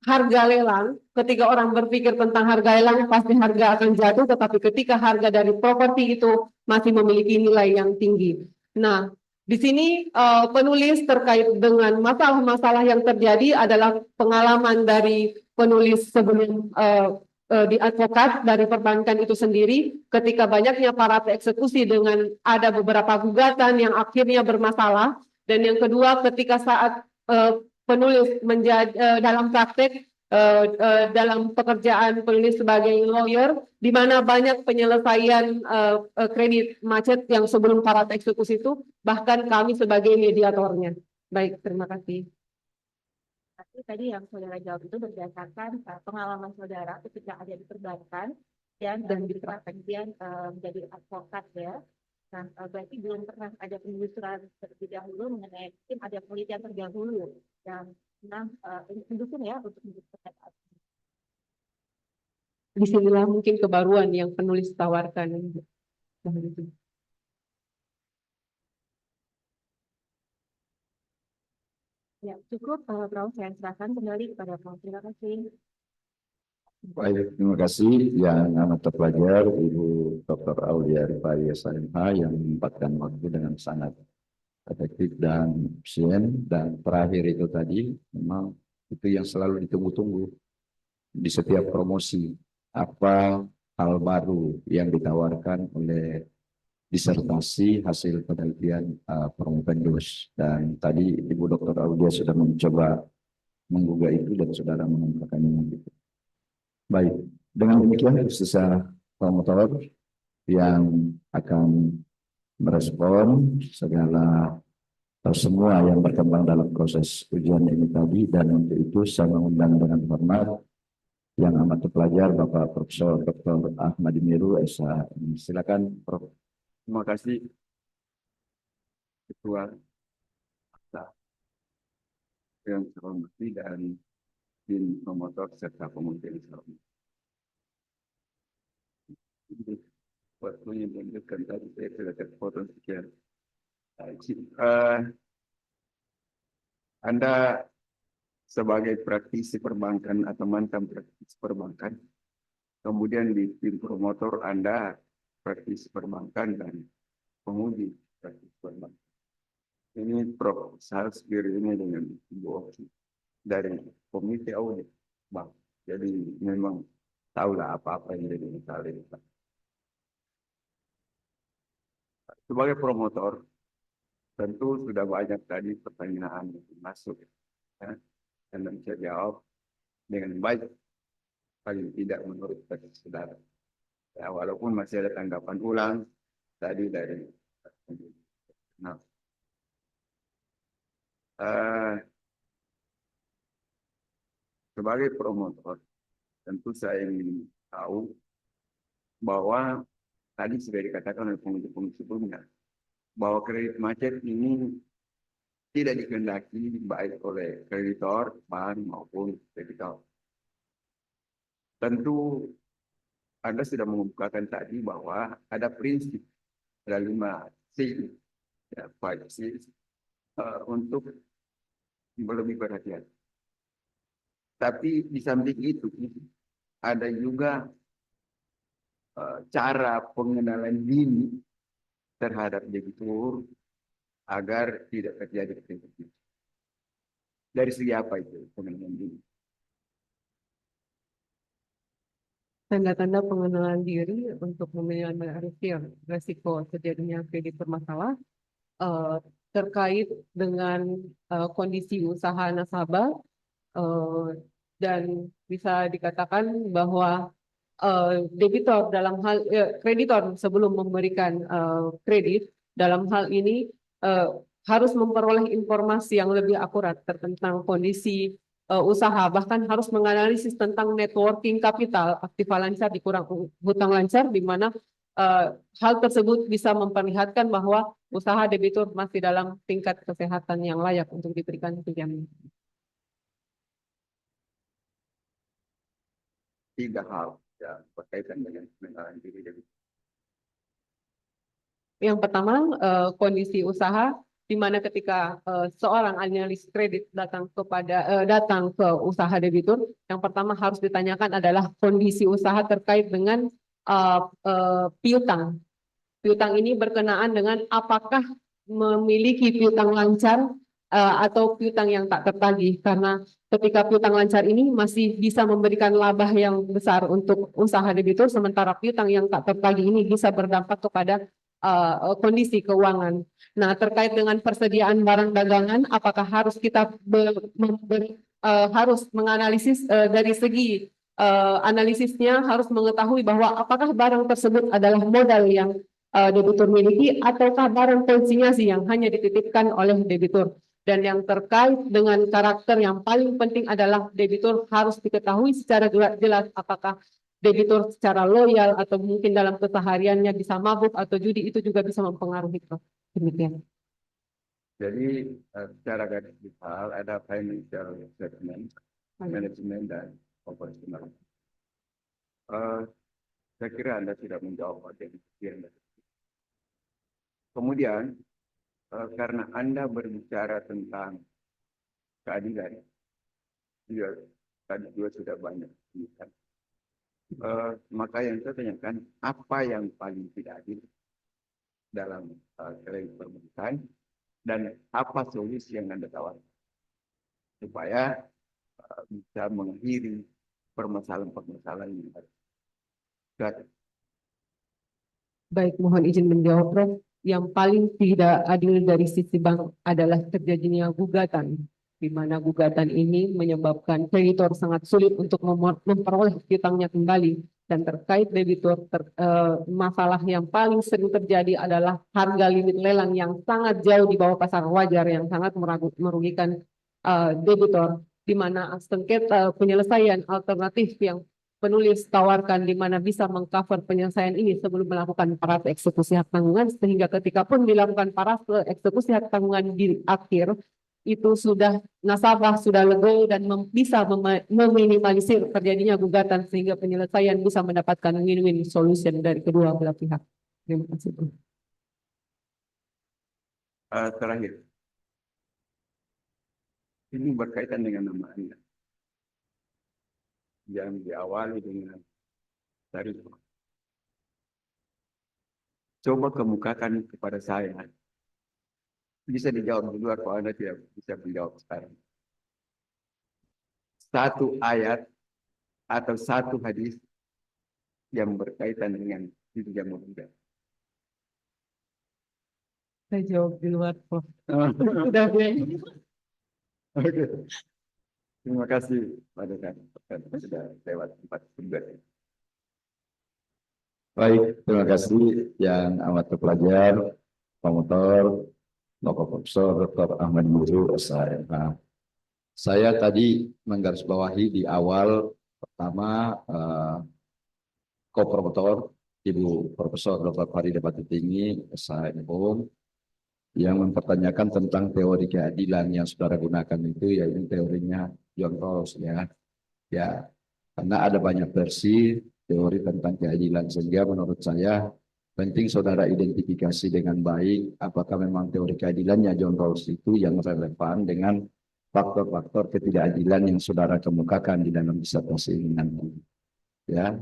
harga lelang. Ketika orang berpikir tentang harga lelang pasti harga akan jatuh, tetapi ketika harga dari properti itu masih memiliki nilai yang tinggi. Nah, di sini penulis terkait dengan masalah-masalah yang terjadi adalah pengalaman dari penulis sebelum di advokat dari perbankan itu sendiri, ketika banyaknya parata eksekusi dengan ada beberapa gugatan yang akhirnya bermasalah, dan yang kedua ketika saat penulis menjadi dalam praktek dalam pekerjaan penulis sebagai lawyer, di mana banyak penyelesaian kredit macet yang sebelum parata eksekusi itu, bahkan kami sebagai mediatornya. Baik, terima kasih. Tapi tadi yang saudara jawab itu berdasarkan pengalaman saudara ketika ada di perbankan dan di prakteknya menjadi advokat ya. Nah, berarti belum pernah ada penelusuran terlebih dahulu mengenai mungkin ada penelitian terdahulu yang memang mendukung ya untuk mendukung. Disinilah mungkin kebaruan yang penulis tawarkan. Ya, cukup. Prof, saya serahkan kembali kepada Prof. Terima kasih. Baik, terima kasih yang amat terpelajar Ibu Dr. Aulia Rifai SMH yang menyempatkan waktu dengan sangat efektif dan efisien. Dan terakhir itu tadi memang itu yang selalu ditunggu-tunggu di setiap promosi, apa hal baru yang ditawarkan oleh disertasi hasil penelitian Promovendus. Dan tadi Ibu Dr. Aulia sudah mencoba menggugah itu dan saudara mengungkapkannya gitu. Baik, dengan demikian sisa promotor yang akan merespon segala semua yang berkembang dalam proses ujian ini tadi, dan untuk itu saya mengundang dengan hormat yang amat terpelajar Bapak Profesor Dr. Ahmad Miru SH. Silakan Prof. Terima kasih Ketua yang saya hormati dan tim promotor serta pemuda yang saya hormati. Waktunya menunjukkan tadi saya sudah terpotong sekian. Anda sebagai praktisi perbankan atau mantan praktisi perbankan, kemudian di tim promotor Anda praktisi perbankan dan penguji praktisi perbankan. Ini Prof. Charles ini dengan Ibu Oki dari komite audit bank. Jadi memang tahulah apa-apa yang jadi masalah. Sebagai promotor, tentu sudah banyak tadi pertanyaan yang masuk, ya, dan bisa jawab dengan baik, paling tidak menurut saudara. Ya, walaupun masih ada tanggapan ulang tadi dari nah, sebagai promotor, tentu saya ingin tahu bahwa tadi sudah dikatakan oleh pengunjung sebelumnya bahwa kredit macet ini tidak dikehendaki baik oleh kreditor, bank maupun kreditor. Tentu Anda sudah mengemukakan tadi bahwa ada prinsip, ada 5C, ya, 5C, untuk lebih berhati-hati. Tapi di samping itu ada juga cara pengenalan dini terhadap debitur agar tidak terjadi kredit. Dari segi apa itu pengenalan dini? Tanda-tanda pengenalan diri untuk meminimalisir resiko terjadinya kredit bermasalah terkait dengan kondisi usaha nasabah, dan bisa dikatakan bahwa debitur dalam hal kreditor sebelum memberikan kredit dalam hal ini harus memperoleh informasi yang lebih akurat tentang kondisi usaha, bahkan harus menganalisis tentang networking kapital, aktiva lancar dikurang hutang lancar, di mana hal tersebut bisa memperlihatkan bahwa usaha debitur masih dalam tingkat kesehatan yang layak untuk diberikan pinjaman. 3 hal ya, berkaitan dengan pengenalan diri debitur. Yang pertama, kondisi usaha, di mana ketika seorang analis kredit datang ke usaha debitur, yang pertama harus ditanyakan adalah kondisi usaha terkait dengan piutang. Piutang ini berkenaan dengan apakah memiliki piutang lancar atau piutang yang tak tertagih, karena ketika piutang lancar ini masih bisa memberikan laba yang besar untuk usaha debitur, sementara piutang yang tak tertagih ini bisa berdampak kepada kondisi keuangan. Nah, terkait dengan persediaan barang dagangan, apakah harus kita harus menganalisis dari segi analisisnya, harus mengetahui bahwa apakah barang tersebut adalah modal yang debitur miliki ataukah barang konsinyasi yang hanya dititipkan oleh debitur. Dan yang terkait dengan karakter yang paling penting adalah debitur harus diketahui secara jelas apakah debitur secara loyal atau mungkin dalam kesehariannya bisa mabuk atau judi, itu juga bisa mempengaruhi. Demikian. Jadi secara garis besar ada financial statement, manajemen dan operasional. Saya kira Anda sudah menjawab dari sekian. Kemudian karena Anda berbicara tentang keadilan, tadi juga sudah banyak. Maka yang saya tanyakan, apa yang paling tidak adil dalam kredit perbankan dan apa solusi yang Anda tawarkan supaya bisa mengakhiri permasalahan-permasalahan yang ada. Baik, mohon izin menjawab, Prof. Yang paling tidak adil dari sisi bank adalah terjadinya gugatan, di mana gugatan ini menyebabkan kreditor sangat sulit untuk memperoleh piutangnya kembali. Dan terkait debitur, masalah yang paling sering terjadi adalah harga limit lelang yang sangat jauh di bawah pasar wajar, yang sangat merugikan debitur, di mana sengketa penyelesaian alternatif yang penulis tawarkan, di mana bisa mengcover penyelesaian ini sebelum melakukan parase eksekusi hak tanggungan, sehingga ketika pun dilakukan parase eksekusi hak tanggungan di akhir, itu sudah nasabah sudah lega dan bisa meminimalisir terjadinya gugatan, sehingga penyelesaian bisa mendapatkan win-win solution dari kedua belah pihak. Terima kasih. Terakhir, ini berkaitan dengan nama Anda yang diawali dengan tarif. Coba kemukakan kepada saya. Bisa dijawab di luar, kalau Anda tidak bisa menjawab sekarang. Satu ayat atau satu hadis yang berkaitan dengan pinjam modal. Saya jawab di luar. Prof. Sudah biaya. Oke. Terima kasih Pak Dekan. Sudah lewat 4 bulan. Baik, terima kasih yang amat terpelajar, promotor, Bapak Profesor Dr. Ahmad Nurul SHMH. Saya tadi menggarisbawahi di awal pertama co-promotor Ibu Profesor Dr. Farida Batitinggi SHMH yang mempertanyakan tentang teori keadilan yang saudara gunakan itu, yaitu teorinya John Rawls ya, karena ada banyak versi teori tentang keadilan, sehingga menurut saya penting saudara identifikasi dengan baik apakah memang teori keadilannya John Rawls itu yang relevan dengan faktor-faktor ketidakadilan yang saudara kemukakan di dalam disertasi ini nanti. Ya,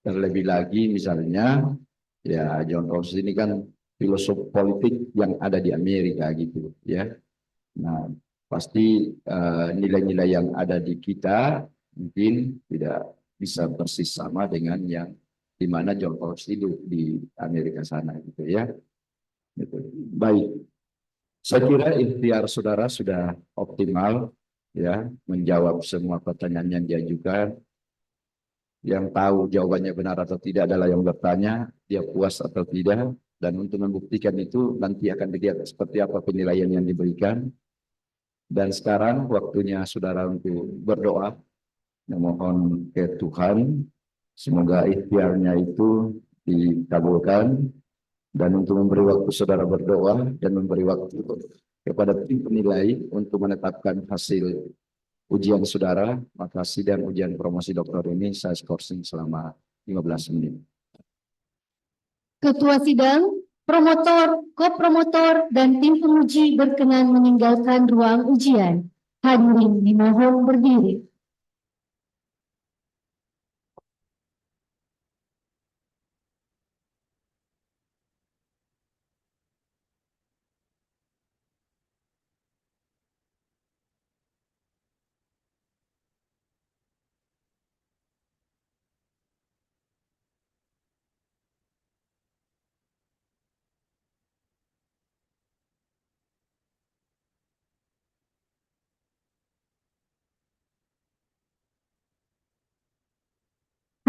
terlebih lagi misalnya ya John Rawls ini kan filosof politik yang ada di Amerika gitu ya. Nah, pasti nilai-nilai yang ada di kita mungkin tidak bisa persis sama dengan yang di mana John Rawls hidup di Amerika sana gitu ya. Gitu. Baik. Saya kira ikhtiar saudara sudah optimal ya menjawab semua pertanyaan yang diajukan. Yang tahu jawabannya benar atau tidak adalah yang bertanya, dia puas atau tidak, dan untuk membuktikan itu nanti akan dilihat seperti apa penilaian yang diberikan. Dan sekarang waktunya saudara untuk berdoa, memohon ke Tuhan, semoga ikhtiarnya itu dikabulkan, dan untuk memberi waktu saudara berdoa dan memberi waktu kepada tim penilai untuk menetapkan hasil ujian saudara, maka sidang ujian promosi doktor ini saya skorsing selama 15 menit. Ketua sidang, promotor, ko-promotor, dan tim penguji berkenan meninggalkan ruang ujian. Hadirin dimohon berdiri.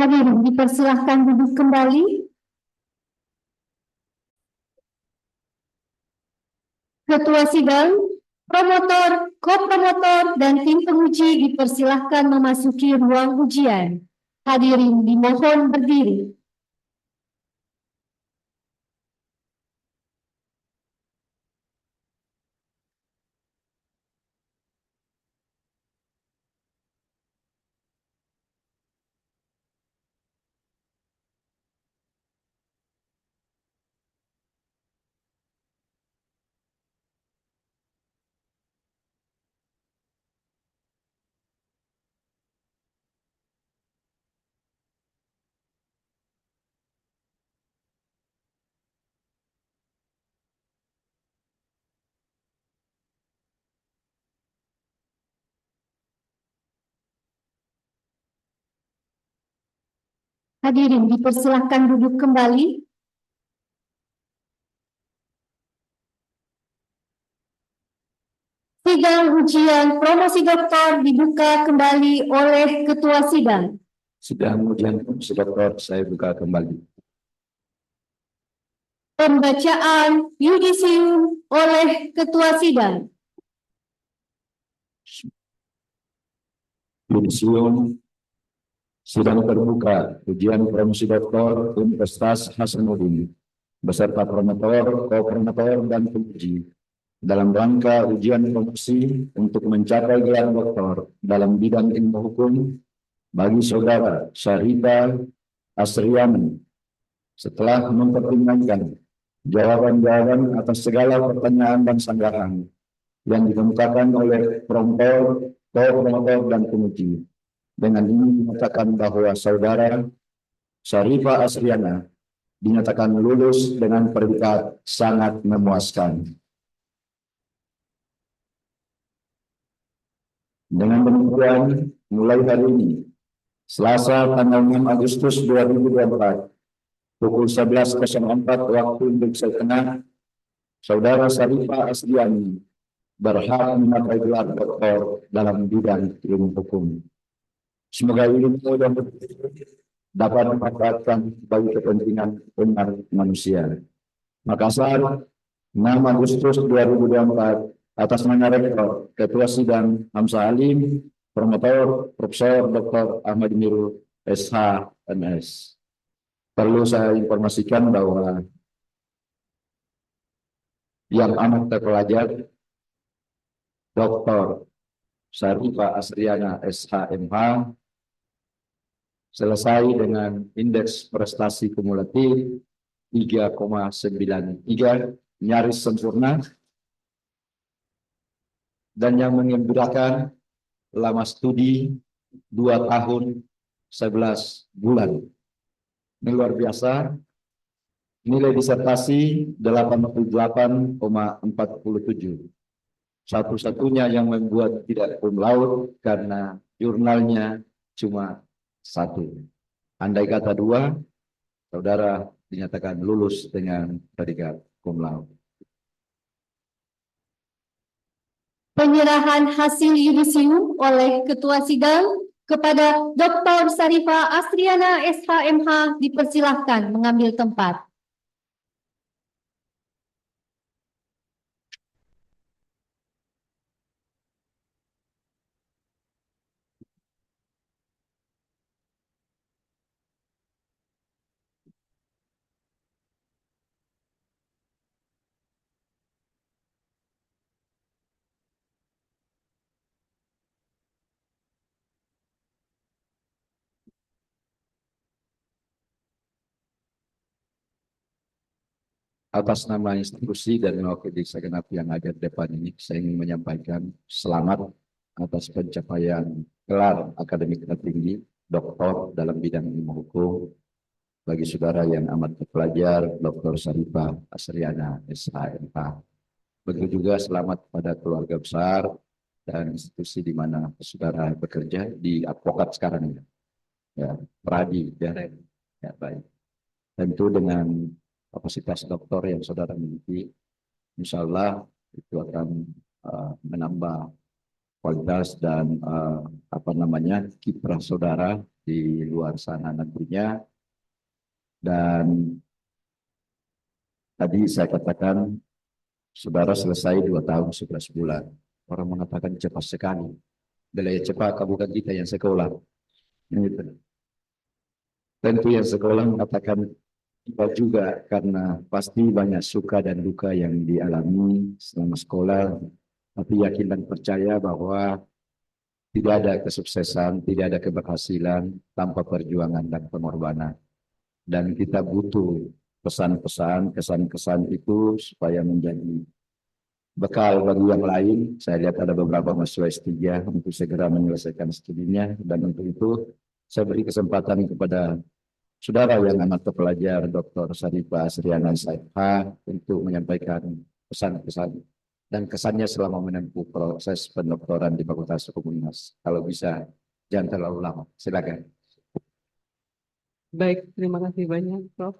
Hadirin dipersilahkan duduk kembali. Ketua sidang, promotor, ko-promotor, dan tim penguji dipersilahkan memasuki ruang ujian. Hadirin dimohon berdiri. Hadirin dipersilahkan duduk kembali. Sidang ujian promosi doktor dibuka kembali oleh Ketua Sidang. Sidang ujian promosi doktor saya buka kembali. Pembacaan yudisium oleh Ketua Sidang. Yudisium sidang terbuka ujian promosi doktor Universitas Hasanuddin beserta promotor, ko-promotor, dan penguji dalam rangka ujian promosi untuk mencapai gelar doktor dalam bidang ilmu hukum bagi saudara Syarita Asriani setelah mempertimbangkan jawaban-jawaban atas segala pertanyaan dan sanggahan yang dikemukakan oleh promotor, ko-promotor, dan penguji. Dengan ini menyatakan bahwa saudara Syarifah Asriana dinyatakan lulus dengan predikat sangat memuaskan. Dengan demikian, mulai hari ini, Selasa tanggal 6 Agustus 2024, pukul 11.04 waktu Indonesia Tengah, Saudara Sarifah Asriani berhak memakai gelar doktor dalam bidang ilmu hukum. Semoga ilmu dan dapat dimanfaatkan bagi kepentingan umat manusia. Makassar, 6 Agustus 2024, atas nama Rektor, Ketua Sidang Hamzah Alim, Promotor Profesor Dr. Ahmad Mirul SH MS. Perlu saya informasikan bahwa yang amat terpelajar Dr. Sarifah Asriana SHMH selesai dengan indeks prestasi kumulatif 3,93, nyaris sempurna, dan yang mengembirakan lama studi 2 tahun 11 bulan. Ini luar biasa. Nilai disertasi 88,47. Satu-satunya yang membuat tidak cum laude karena jurnalnya cuma 1. Andai kata 2, saudara dinyatakan lulus dengan predikat cum laude. Penyerahan hasil yudisium oleh Ketua Sidang kepada Dr. Sarifah Asriana SHMH dipersilahkan mengambil tempat. Atas nama institusi dan mewakili segenap yang ada di depan ini, saya ingin menyampaikan selamat atas pencapaian gelar akademik tertinggi doktor dalam bidang ilmu hukum bagi saudara yang amat terpelajar, Dr. Sarifah Asriana SHMH. Begitu juga selamat pada keluarga besar dan institusi di mana saudara bekerja di advokat sekarang ya, Pradi ya, baik. Tentu dengan kapasitas doktor yang saudara miliki, insya Allah itu akan menambah kualitas dan kiprah saudara di luar sana nantinya. Dan tadi saya katakan saudara selesai 2 tahun 11 bulan. Orang mengatakan cepat sekali. Belaya cepat bukan kita yang sekolah. Gitu. Tentu yang sekolah mengatakan kita juga, karena pasti banyak suka dan duka yang dialami selama sekolah, tapi yakin dan percaya bahwa tidak ada kesuksesan, tidak ada keberhasilan tanpa perjuangan dan pengorbanan. Dan kita butuh pesan-pesan, kesan-kesan itu supaya menjadi bekal bagi yang lain. Saya lihat ada beberapa mahasiswa S3 untuk segera menyelesaikan studinya, dan untuk itu saya beri kesempatan kepada saudara yang amat terpelajar Dr. Sarifah Asriana SHMH untuk menyampaikan pesan-pesan dan kesannya selama menempuh proses pendoktoran di Fakultas Hukum UNAS. Kalau bisa jangan terlalu lama. Silakan. Baik, terima kasih banyak, Prof.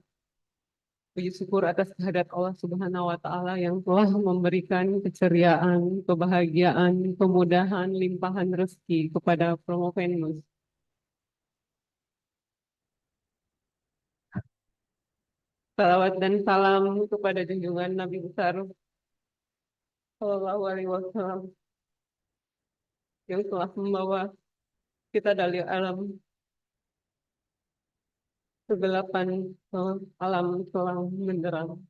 Puji syukur atas kehadirat Allah Subhanahu wa Ta'ala yang telah memberikan keceriaan, kebahagiaan, kemudahan, limpahan rezeki kepada Promovenus. Salawat dan salam kepada junjungan Nabi besar Shallallahu Alaihi Wasallam yang telah membawa kita dari alam kegelapan ke alam terang benderang.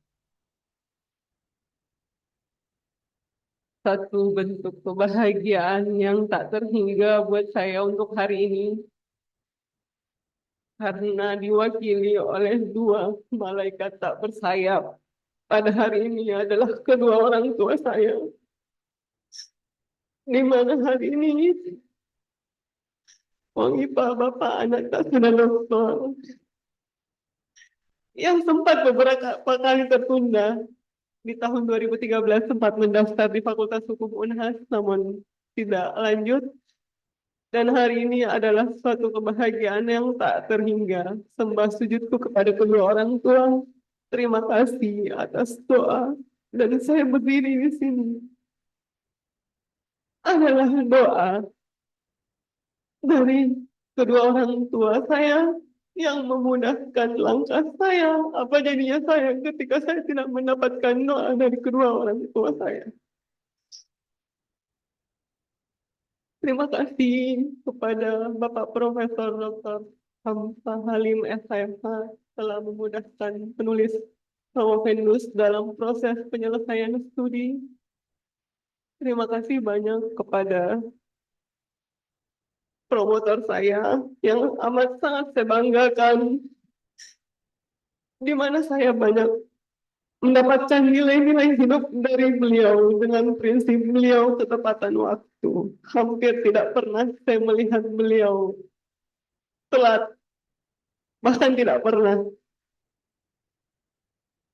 Satu bentuk kebahagiaan yang tak terhingga buat saya untuk hari ini, karena diwakili oleh 2 malaikat tak bersayap. Pada hari ini adalah kedua orang tua saya, di mana hari ini Ipa bapak anak tak sudah dokter, yang sempat beberapa kali tertunda. Di tahun 2013 sempat mendaftar di Fakultas Hukum UNHAS, namun tidak lanjut. Dan hari ini adalah suatu kebahagiaan yang tak terhingga. Sembah sujudku kepada kedua orang tua. Terima kasih atas doa, dan saya berdiri di sini adalah doa dari kedua orang tua saya yang memudahkan langkah saya. Apa jadinya saya ketika saya tidak mendapatkan doa dari kedua orang tua saya? Terima kasih kepada Bapak Profesor Dr. Hamzah Halim SMH telah memudahkan penulis Promovendus dalam proses penyelesaian studi. Terima kasih banyak kepada promotor saya yang amat sangat saya banggakan, di mana saya banyak mendapatkan nilai-nilai hidup dari beliau dengan prinsip beliau ketepatan waktu. Hampir tidak pernah saya melihat beliau telat, bahkan tidak pernah.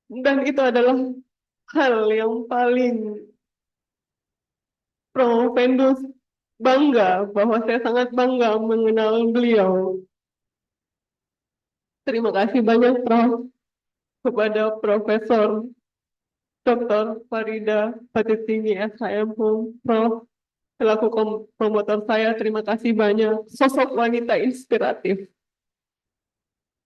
Dan itu adalah hal yang paling Promovendus bangga, bahwa saya sangat bangga mengenal beliau. Terima kasih banyak Prof. kepada Profesor Dr. Farida Fatitini SHM Prof. Selaku promotor saya, terima kasih banyak. Sosok wanita inspiratif.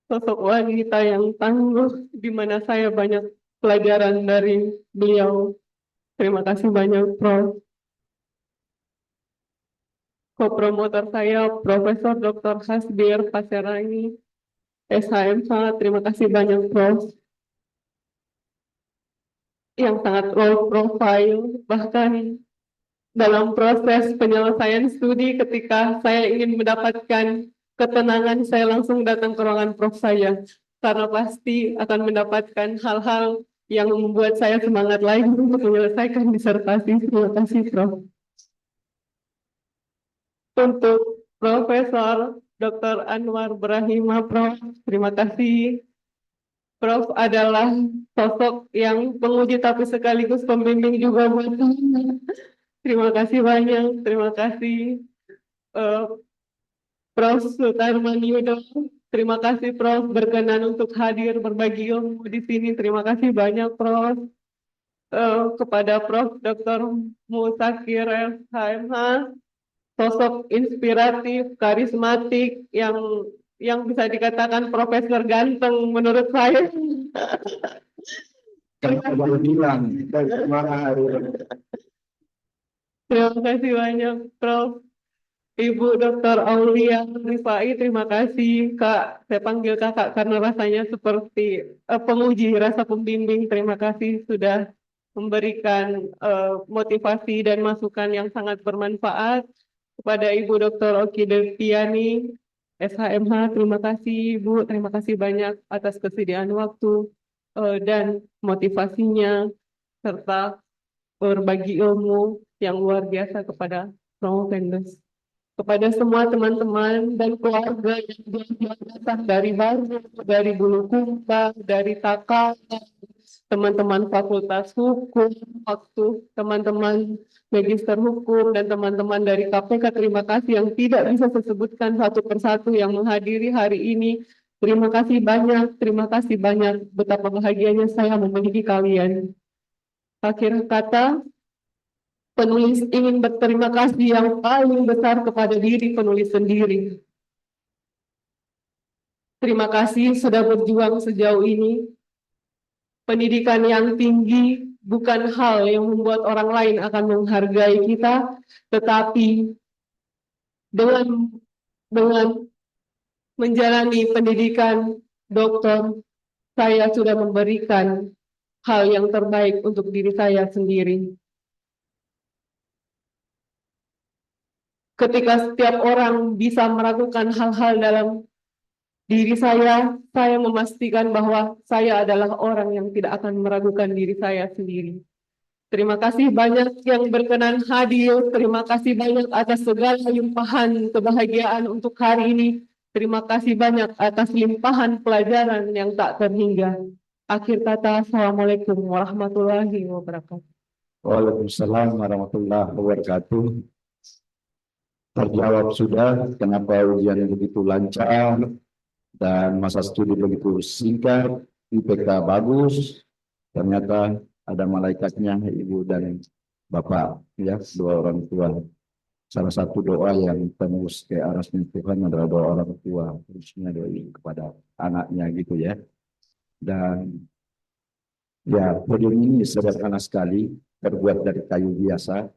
Sosok wanita yang tangguh, di mana saya banyak pelajaran dari beliau. Terima kasih banyak, Prof. Co-promotor saya, Profesor Dr. Hasbir Paserani, SHMH. Terima kasih banyak, Prof. Yang sangat low profile, bahkan dalam proses penyelesaian studi ketika saya ingin mendapatkan ketenangan, saya langsung datang ke ruangan prof saya, karena pasti akan mendapatkan hal-hal yang membuat saya semangat lagi untuk menyelesaikan disertasi. Terima kasih, Prof. Untuk Profesor Dr. Anwar Brahima, Prof, terima kasih. Prof adalah sosok yang penguji tapi sekaligus pembimbing juga buat saya. Terima kasih banyak, terima kasih Prof. Sutarman Yudo. Terima kasih Prof berkenan untuk hadir berbagi ilmu di sini. Terima kasih banyak Prof. Kepada Prof. Dr. Musakir SHMH, sosok inspiratif, karismatik yang bisa dikatakan profesor ganteng menurut saya. Kan baru bilang dari kemarin. Terima kasih banyak, Prof. Ibu Dr. Aulia Rifai, terima kasih, Kak. Saya panggil Kakak karena rasanya seperti penguji, rasa pembimbing. Terima kasih sudah memberikan motivasi dan masukan yang sangat bermanfaat. Kepada Ibu Dr. Oki Deviani, SHMH, terima kasih, Ibu. Terima kasih banyak atas kesediaan waktu dan motivasinya, serta berbagi ilmu yang luar biasa kepada Promovendus. Kepada semua teman-teman dan keluarga yang datang dari Baru, dari Bulukumba, dari Takal, teman-teman Fakultas Hukum, teman-teman Magister Hukum, dan teman-teman dari KPK, terima kasih yang tidak bisa saya sebutkan satu persatu yang menghadiri hari ini. Terima kasih banyak, betapa bahagianya saya memiliki kalian. Akhir kata, penulis ingin berterima kasih yang paling besar kepada diri penulis sendiri. Terima kasih sudah berjuang sejauh ini. Pendidikan yang tinggi bukan hal yang membuat orang lain akan menghargai kita, tetapi dengan menjalani pendidikan doktor, saya sudah memberikan hal yang terbaik untuk diri saya sendiri. Ketika setiap orang bisa meragukan hal-hal dalam diri saya memastikan bahwa saya adalah orang yang tidak akan meragukan diri saya sendiri. Terima kasih banyak yang berkenan hadir. Terima kasih banyak atas segala limpahan kebahagiaan untuk hari ini. Terima kasih banyak atas limpahan pelajaran yang tak terhingga. Akhir kata, Assalamualaikum warahmatullahi wabarakatuh. Waalaikumsalam warahmatullahi wabarakatuh. Terjawab sudah kenapa ujian begitu lancar dan masa studi begitu singkat, IPK bagus. Ternyata ada malaikatnya, ibu dan bapak, ya, dua orang tua. Salah satu doa yang tembus ke arasnya Tuhan adalah doa orang tua, khususnya doa kepada anaknya gitu ya. Dan ya, podium ini sederhana sekali, terbuat dari kayu biasa,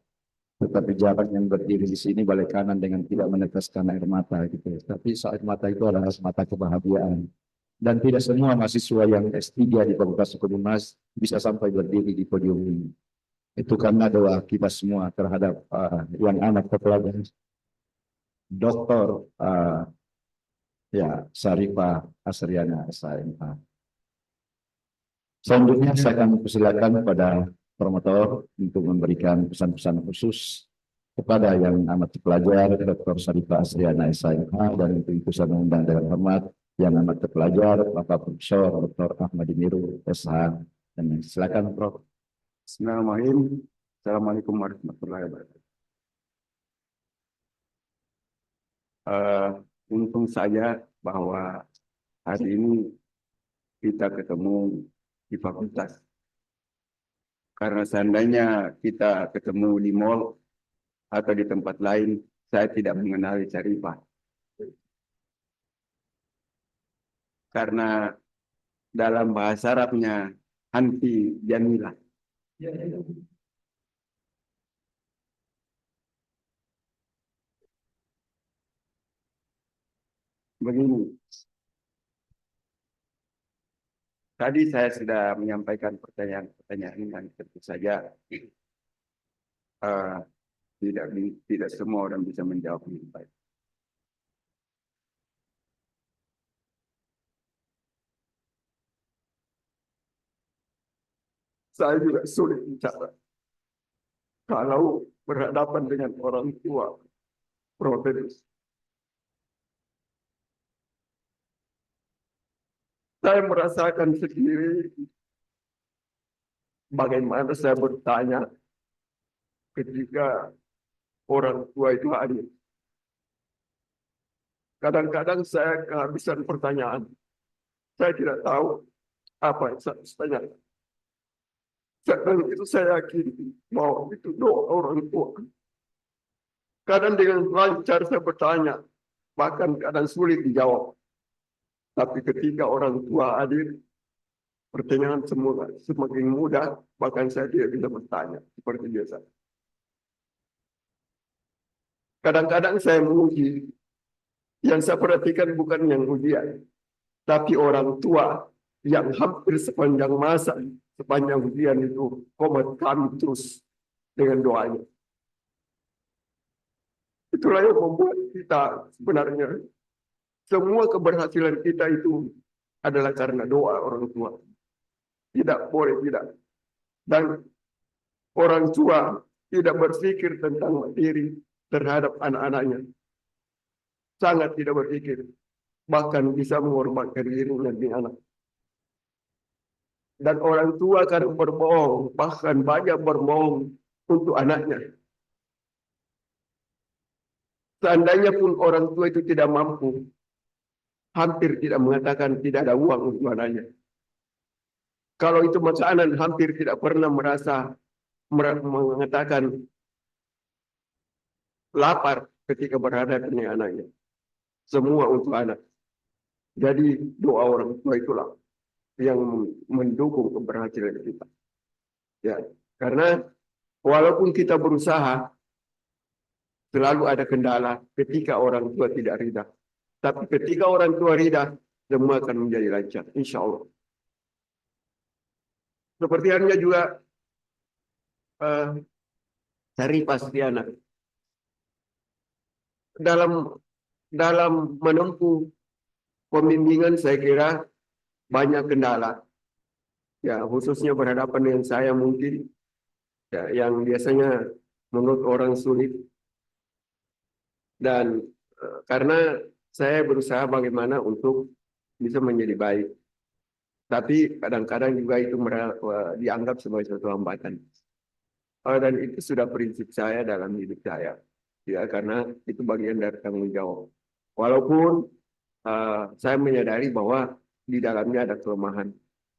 tetapi jarak yang berdiri di sini balik kanan dengan tidak meneteskan air mata gitu. Tapi air mata itu adalah mata kebahagiaan. Dan tidak semua mahasiswa yang S3 di Fakultas Hukum Unas bisa sampai berdiri di podium ini. Itu karena doa kita semua terhadap yang anak terpelajar Dr. Ya, Syarifah Asriana SHMH. Selanjutnya saya akan persilakan kepada promotor untuk memberikan pesan-pesan khusus kepada yang amat terpelajar Dr. Syarifah Asriana SHMH, dan itu saya mengundang dengan hormat yang amat terpelajar Bapak Profesor Dr. Ahmad Miru SH. Dan silakan Prof. Bismillahirrahmanirrahim. Assalamualaikum warahmatullahi wabarakatuh. Untung saja bahwa hari ini kita ketemu di fakultas. Karena seandainya kita ketemu di mall atau di tempat lain, saya tidak mengenali Syarifah. Karena dalam bahasa Arabnya anti jamilah. Begini, tadi saya sudah menyampaikan pertanyaan-pertanyaan yang tentu saja tidak semua orang bisa menjawab dengan baik. Saya juga sulit bicara kalau berhadapan dengan orang tua Prof. Saya merasakan sendiri bagaimana saya bertanya ketika orang tua itu hadir. Kadang-kadang saya kehabisan pertanyaan. Saya tidak tahu apa yang saya harus tanyakan. Dan itu saya yakin bahwa itu doa orang tua. Kadang dengan lancar saya bertanya, bahkan kadang sulit dijawab. Tapi ketika orang tua hadir, pertanyaan semua semakin mudah, bahkan saya tidak bisa bertanya seperti biasa. Kadang-kadang saya menguji, yang saya perhatikan bukan yang ujian, tapi orang tua yang hampir sepanjang masa, sepanjang ujian itu komat kami terus dengan doanya. Itulah yang membuat kita sebenarnya semua keberhasilan kita itu adalah karena doa orang tua. Tidak boleh tidak. Dan orang tua tidak berpikir tentang materi terhadap anak-anaknya. Sangat tidak berpikir. Bahkan bisa mengorbankan dirinya demi anak. Dan orang tua kadang berbohong, bahkan banyak berbohong untuk anaknya. Seandainya pun orang tua itu tidak mampu, hampir tidak mengatakan tidak ada uang untuk anaknya. Kalau itu makanan, hampir tidak pernah mengatakan lapar ketika berhadapan dengan anaknya. Semua untuk anak. Jadi doa orang tua itulah yang mendukung keberhasilan kita. Ya, karena walaupun kita berusaha, selalu ada kendala ketika orang tua tidak ridha. Tapi ketika orang tua ridha, semua akan menjadi lancar, insya Allah. Seperti halnya juga Syarifah Asriana. Dalam menempuh pembimbingan saya kira banyak kendala. Ya, khususnya berhadapan dengan saya mungkin ya, yang biasanya menurut orang sulit. Dan karena saya berusaha bagaimana untuk bisa menjadi baik. Tapi kadang-kadang juga itu dianggap sebagai suatu hambatan. Dan itu sudah prinsip saya dalam hidup saya. Ya, karena itu bagian dari tanggung jawab. Walaupun saya menyadari bahwa di dalamnya ada kelemahan.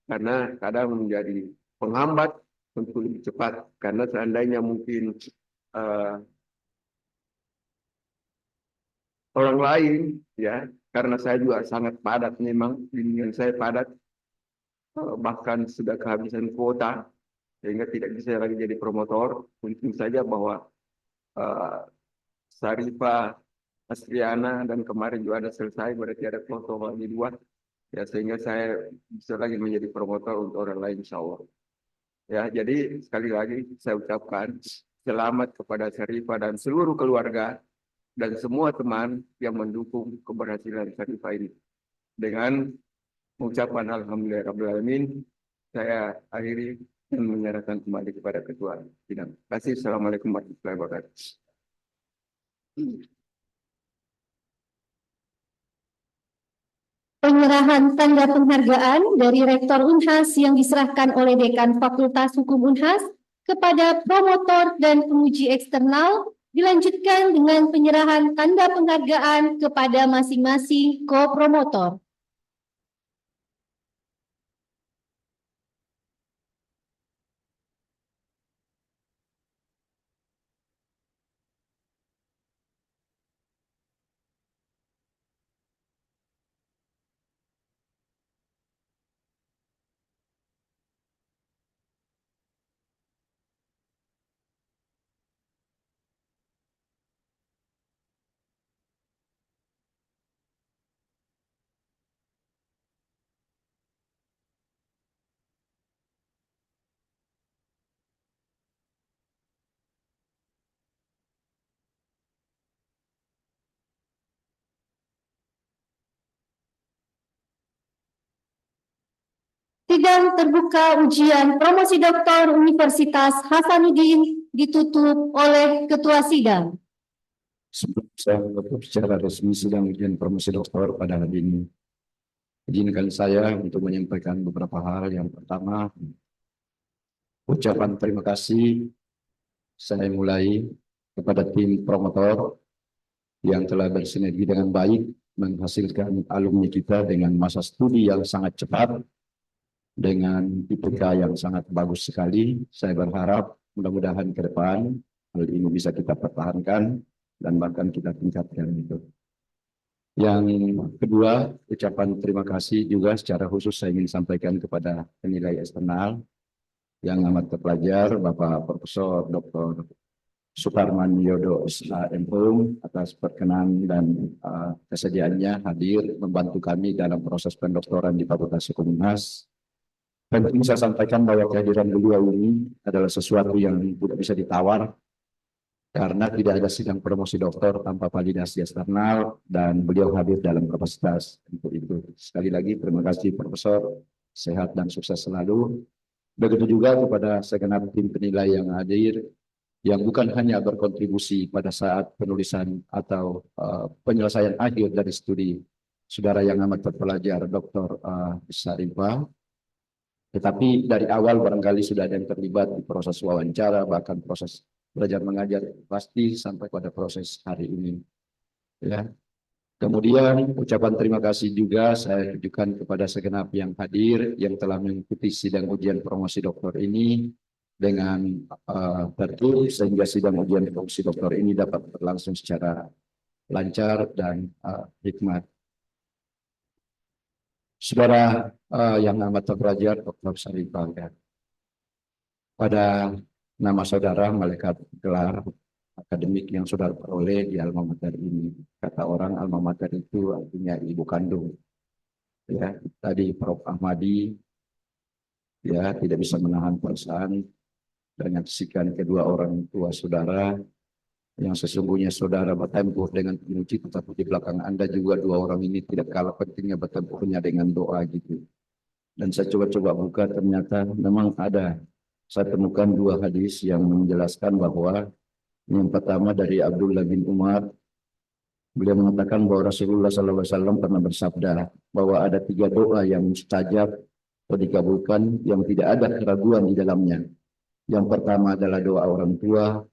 Karena kadang menjadi penghambat untuk lebih cepat. Karena seandainya mungkin orang lain, ya, karena saya juga sangat padat memang, bimbingan saya padat, bahkan sudah kehabisan kuota, sehingga tidak bisa lagi jadi promotor. Mungkin saja bahwa Sarifah, Asriana, dan kemarin juga ada selesai, berarti ada kloter lagi 2. Ya, sehingga saya bisa lagi menjadi promotor untuk orang lain, insya Allah. Ya, jadi sekali lagi saya ucapkan selamat kepada Sarifah dan seluruh keluarga dan semua teman yang mendukung keberhasilan Sarifah ini. Dengan mengucapkan alhamdulillahirrahmanirrahim, saya akhiri dan menyerahkan kembali kepada Ketua Sidang. Terima kasih. Assalamualaikum warahmatullahi wabarakatuh. Penyerahan tanda penghargaan dari Rektor Unhas yang diserahkan oleh Dekan Fakultas Hukum Unhas kepada promotor dan penguji eksternal dilanjutkan dengan penyerahan tanda penghargaan kepada masing-masing ko-promotor. Sidang terbuka ujian promosi doktor Universitas Hasanuddin ditutup oleh Ketua Sidang. Sebelum saya menutup secara resmi sidang ujian promosi doktor pada hari ini, izinkan saya untuk menyampaikan beberapa hal. Yang pertama, ucapan terima kasih saya mulai kepada tim promotor yang telah bersinergi dengan baik menghasilkan alumni kita dengan masa studi yang sangat cepat, dengan IPK yang sangat bagus sekali. Saya berharap mudah-mudahan ke depan hal ini bisa kita pertahankan dan bahkan kita tingkatkan itu. Yang kedua, ucapan terima kasih juga secara khusus saya ingin sampaikan kepada penilai eksternal yang amat terpelajar, Bapak Profesor Dr. Suparman Yodo SHMHUM atas perkenan dan kesediaannya hadir membantu kami dalam proses pendoktoran di Fakultas Hukum Unhas. Penting saya sampaikan bahwa kehadiran beliau ini adalah sesuatu yang tidak bisa ditawar karena tidak ada sidang promosi doktor tanpa validasi eksternal dan beliau hadir dalam kapasitas untuk itu. Sekali lagi terima kasih Profesor, sehat dan sukses selalu. Begitu juga kepada segenap tim penilai yang hadir yang bukan hanya berkontribusi pada saat penulisan atau penyelesaian akhir dari studi saudara yang amat terpelajar Dr. Sarifah, tetapi dari awal barangkali sudah ada yang terlibat di proses wawancara, bahkan proses belajar mengajar pasti sampai pada proses hari ini. Ya. Kemudian ucapan terima kasih juga saya tujukan kepada segenap yang hadir yang telah mengikuti sidang ujian promosi doktor ini dengan tertib sehingga sidang ujian promosi doktor ini dapat berlangsung secara lancar dan hikmat. Saudara yang amat terpelajar Dr. Sarifah, ya. Pada nama saudara malaikat gelar akademik yang saudara peroleh di alma mater ini, kata orang alma mater itu artinya ibu kandung. Ya, tadi Prof. Ahmadi ya tidak bisa menahan perasaan dan menyaksikan kedua orang tua saudara yang sesungguhnya saudara bertempur dengan penuh cita, tapi di belakang Anda juga dua orang ini tidak kalah pentingnya bertempurnya dengan doa gitu. Dan saya coba-coba buka, ternyata memang ada. Saya temukan dua hadis yang menjelaskan bahwa yang pertama dari Abdullah bin Umar, beliau mengatakan bahwa Rasulullah SAW pernah bersabda bahwa ada 3 doa yang mustajab atau dikabulkan yang tidak ada keraguan di dalamnya. Yang pertama adalah doa orang tua,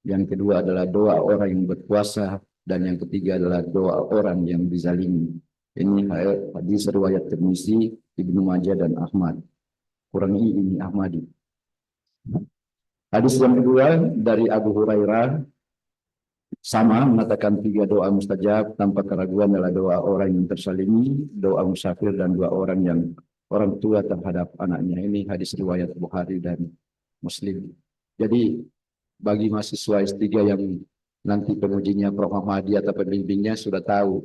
yang kedua adalah doa orang yang berpuasa, dan yang ketiga adalah doa orang yang dizalimi. Ini hadis riwayat Tirmizi, Ibnu Majah dan Ahmad. Kurangi ini Ahmadi. Hadis yang kedua dari Abu Hurairah sama mengatakan 3 doa mustajab tanpa keraguan adalah doa orang yang tersalimi, doa musafir, dan doa orang tua terhadap anaknya. Ini hadis riwayat Bukhari dan Muslim. Jadi bagi mahasiswa S3 yang nanti pengujinya Prof. Muhammadi atau pembimbingnya sudah tahu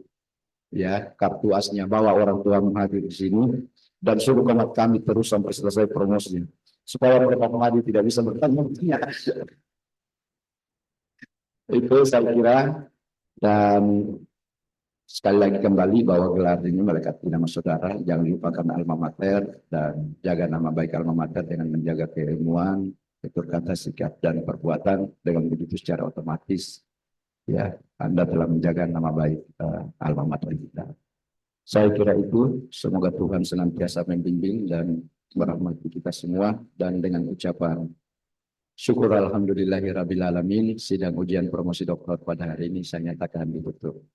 ya kartu asnya, bawa orang tua menghadir di sini dan suruh komat kami terus sampai selesai promosinya supaya Prof. Muhammadi tidak bisa bertanya. Itu saya kira, dan sekali lagi kembali bahwa gelar ini melekat di nama saudara, jangan lupakan alma mater dan jaga nama baik alma mater dengan menjaga keilmuan, tutur kata, sikap, dan perbuatan. Dengan begitu secara otomatis ya Anda telah menjaga nama baik alma mater kita. Saya kira itu, semoga Tuhan senantiasa membimbing dan merahmati kita semua, dan dengan ucapan syukur alhamdulillahirabbil alamin, sidang ujian promosi doktor pada hari ini saya nyatakan ditutup.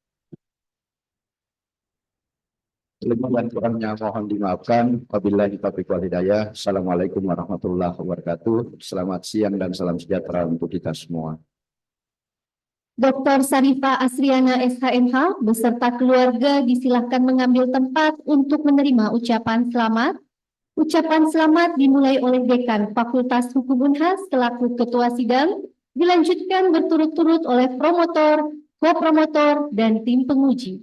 Lebih dan kurangnya mohon dimaafkan. Wabillahi taufiq wal hidayah. Assalamualaikum warahmatullahi wabarakatuh. Selamat siang dan salam sejahtera untuk kita semua. Dr. Sarifah Asriana SHMH beserta keluarga disilahkan mengambil tempat untuk menerima ucapan selamat. Ucapan selamat dimulai oleh Dekan Fakultas Hukum Unhas selaku Ketua Sidang, dilanjutkan berturut-turut oleh promotor, ko-promotor, dan tim penguji.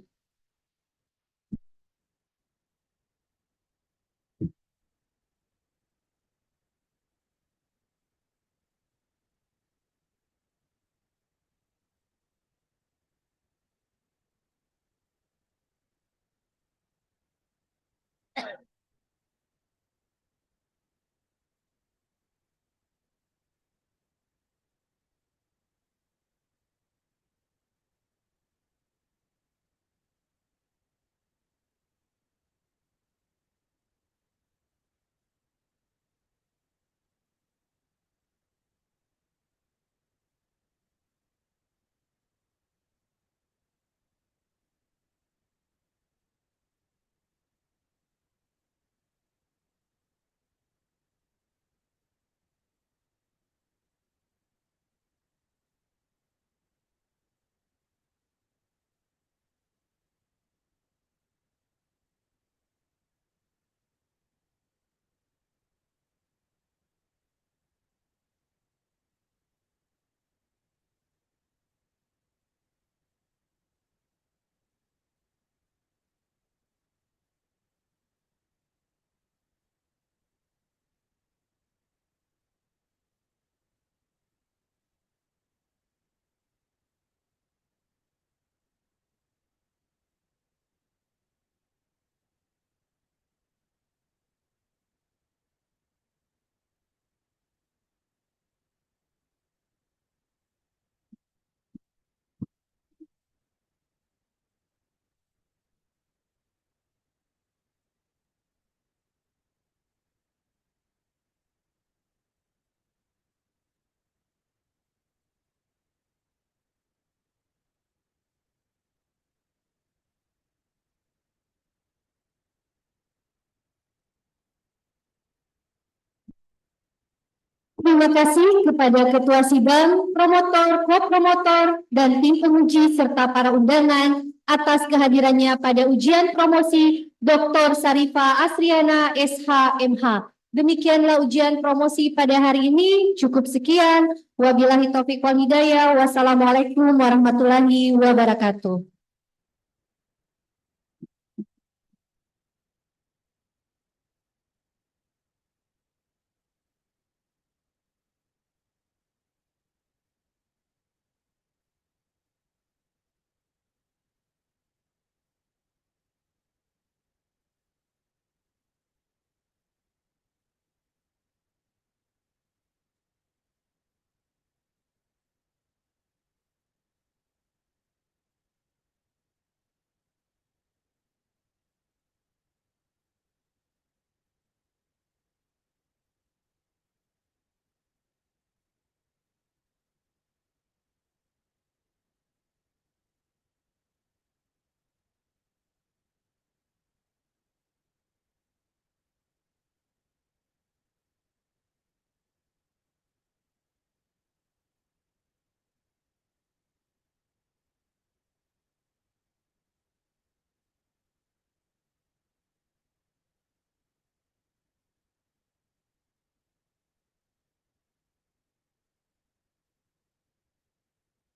Terima kasih kepada Ketua Sidang, promotor, ko-promotor, dan tim penguji serta para undangan atas kehadirannya pada ujian promosi Dr. Sarifah Asriana SHMH. Demikianlah ujian promosi pada hari ini. Cukup sekian. Wabillahi taufiq wal hidayah. Wassalamualaikum warahmatullahi wabarakatuh.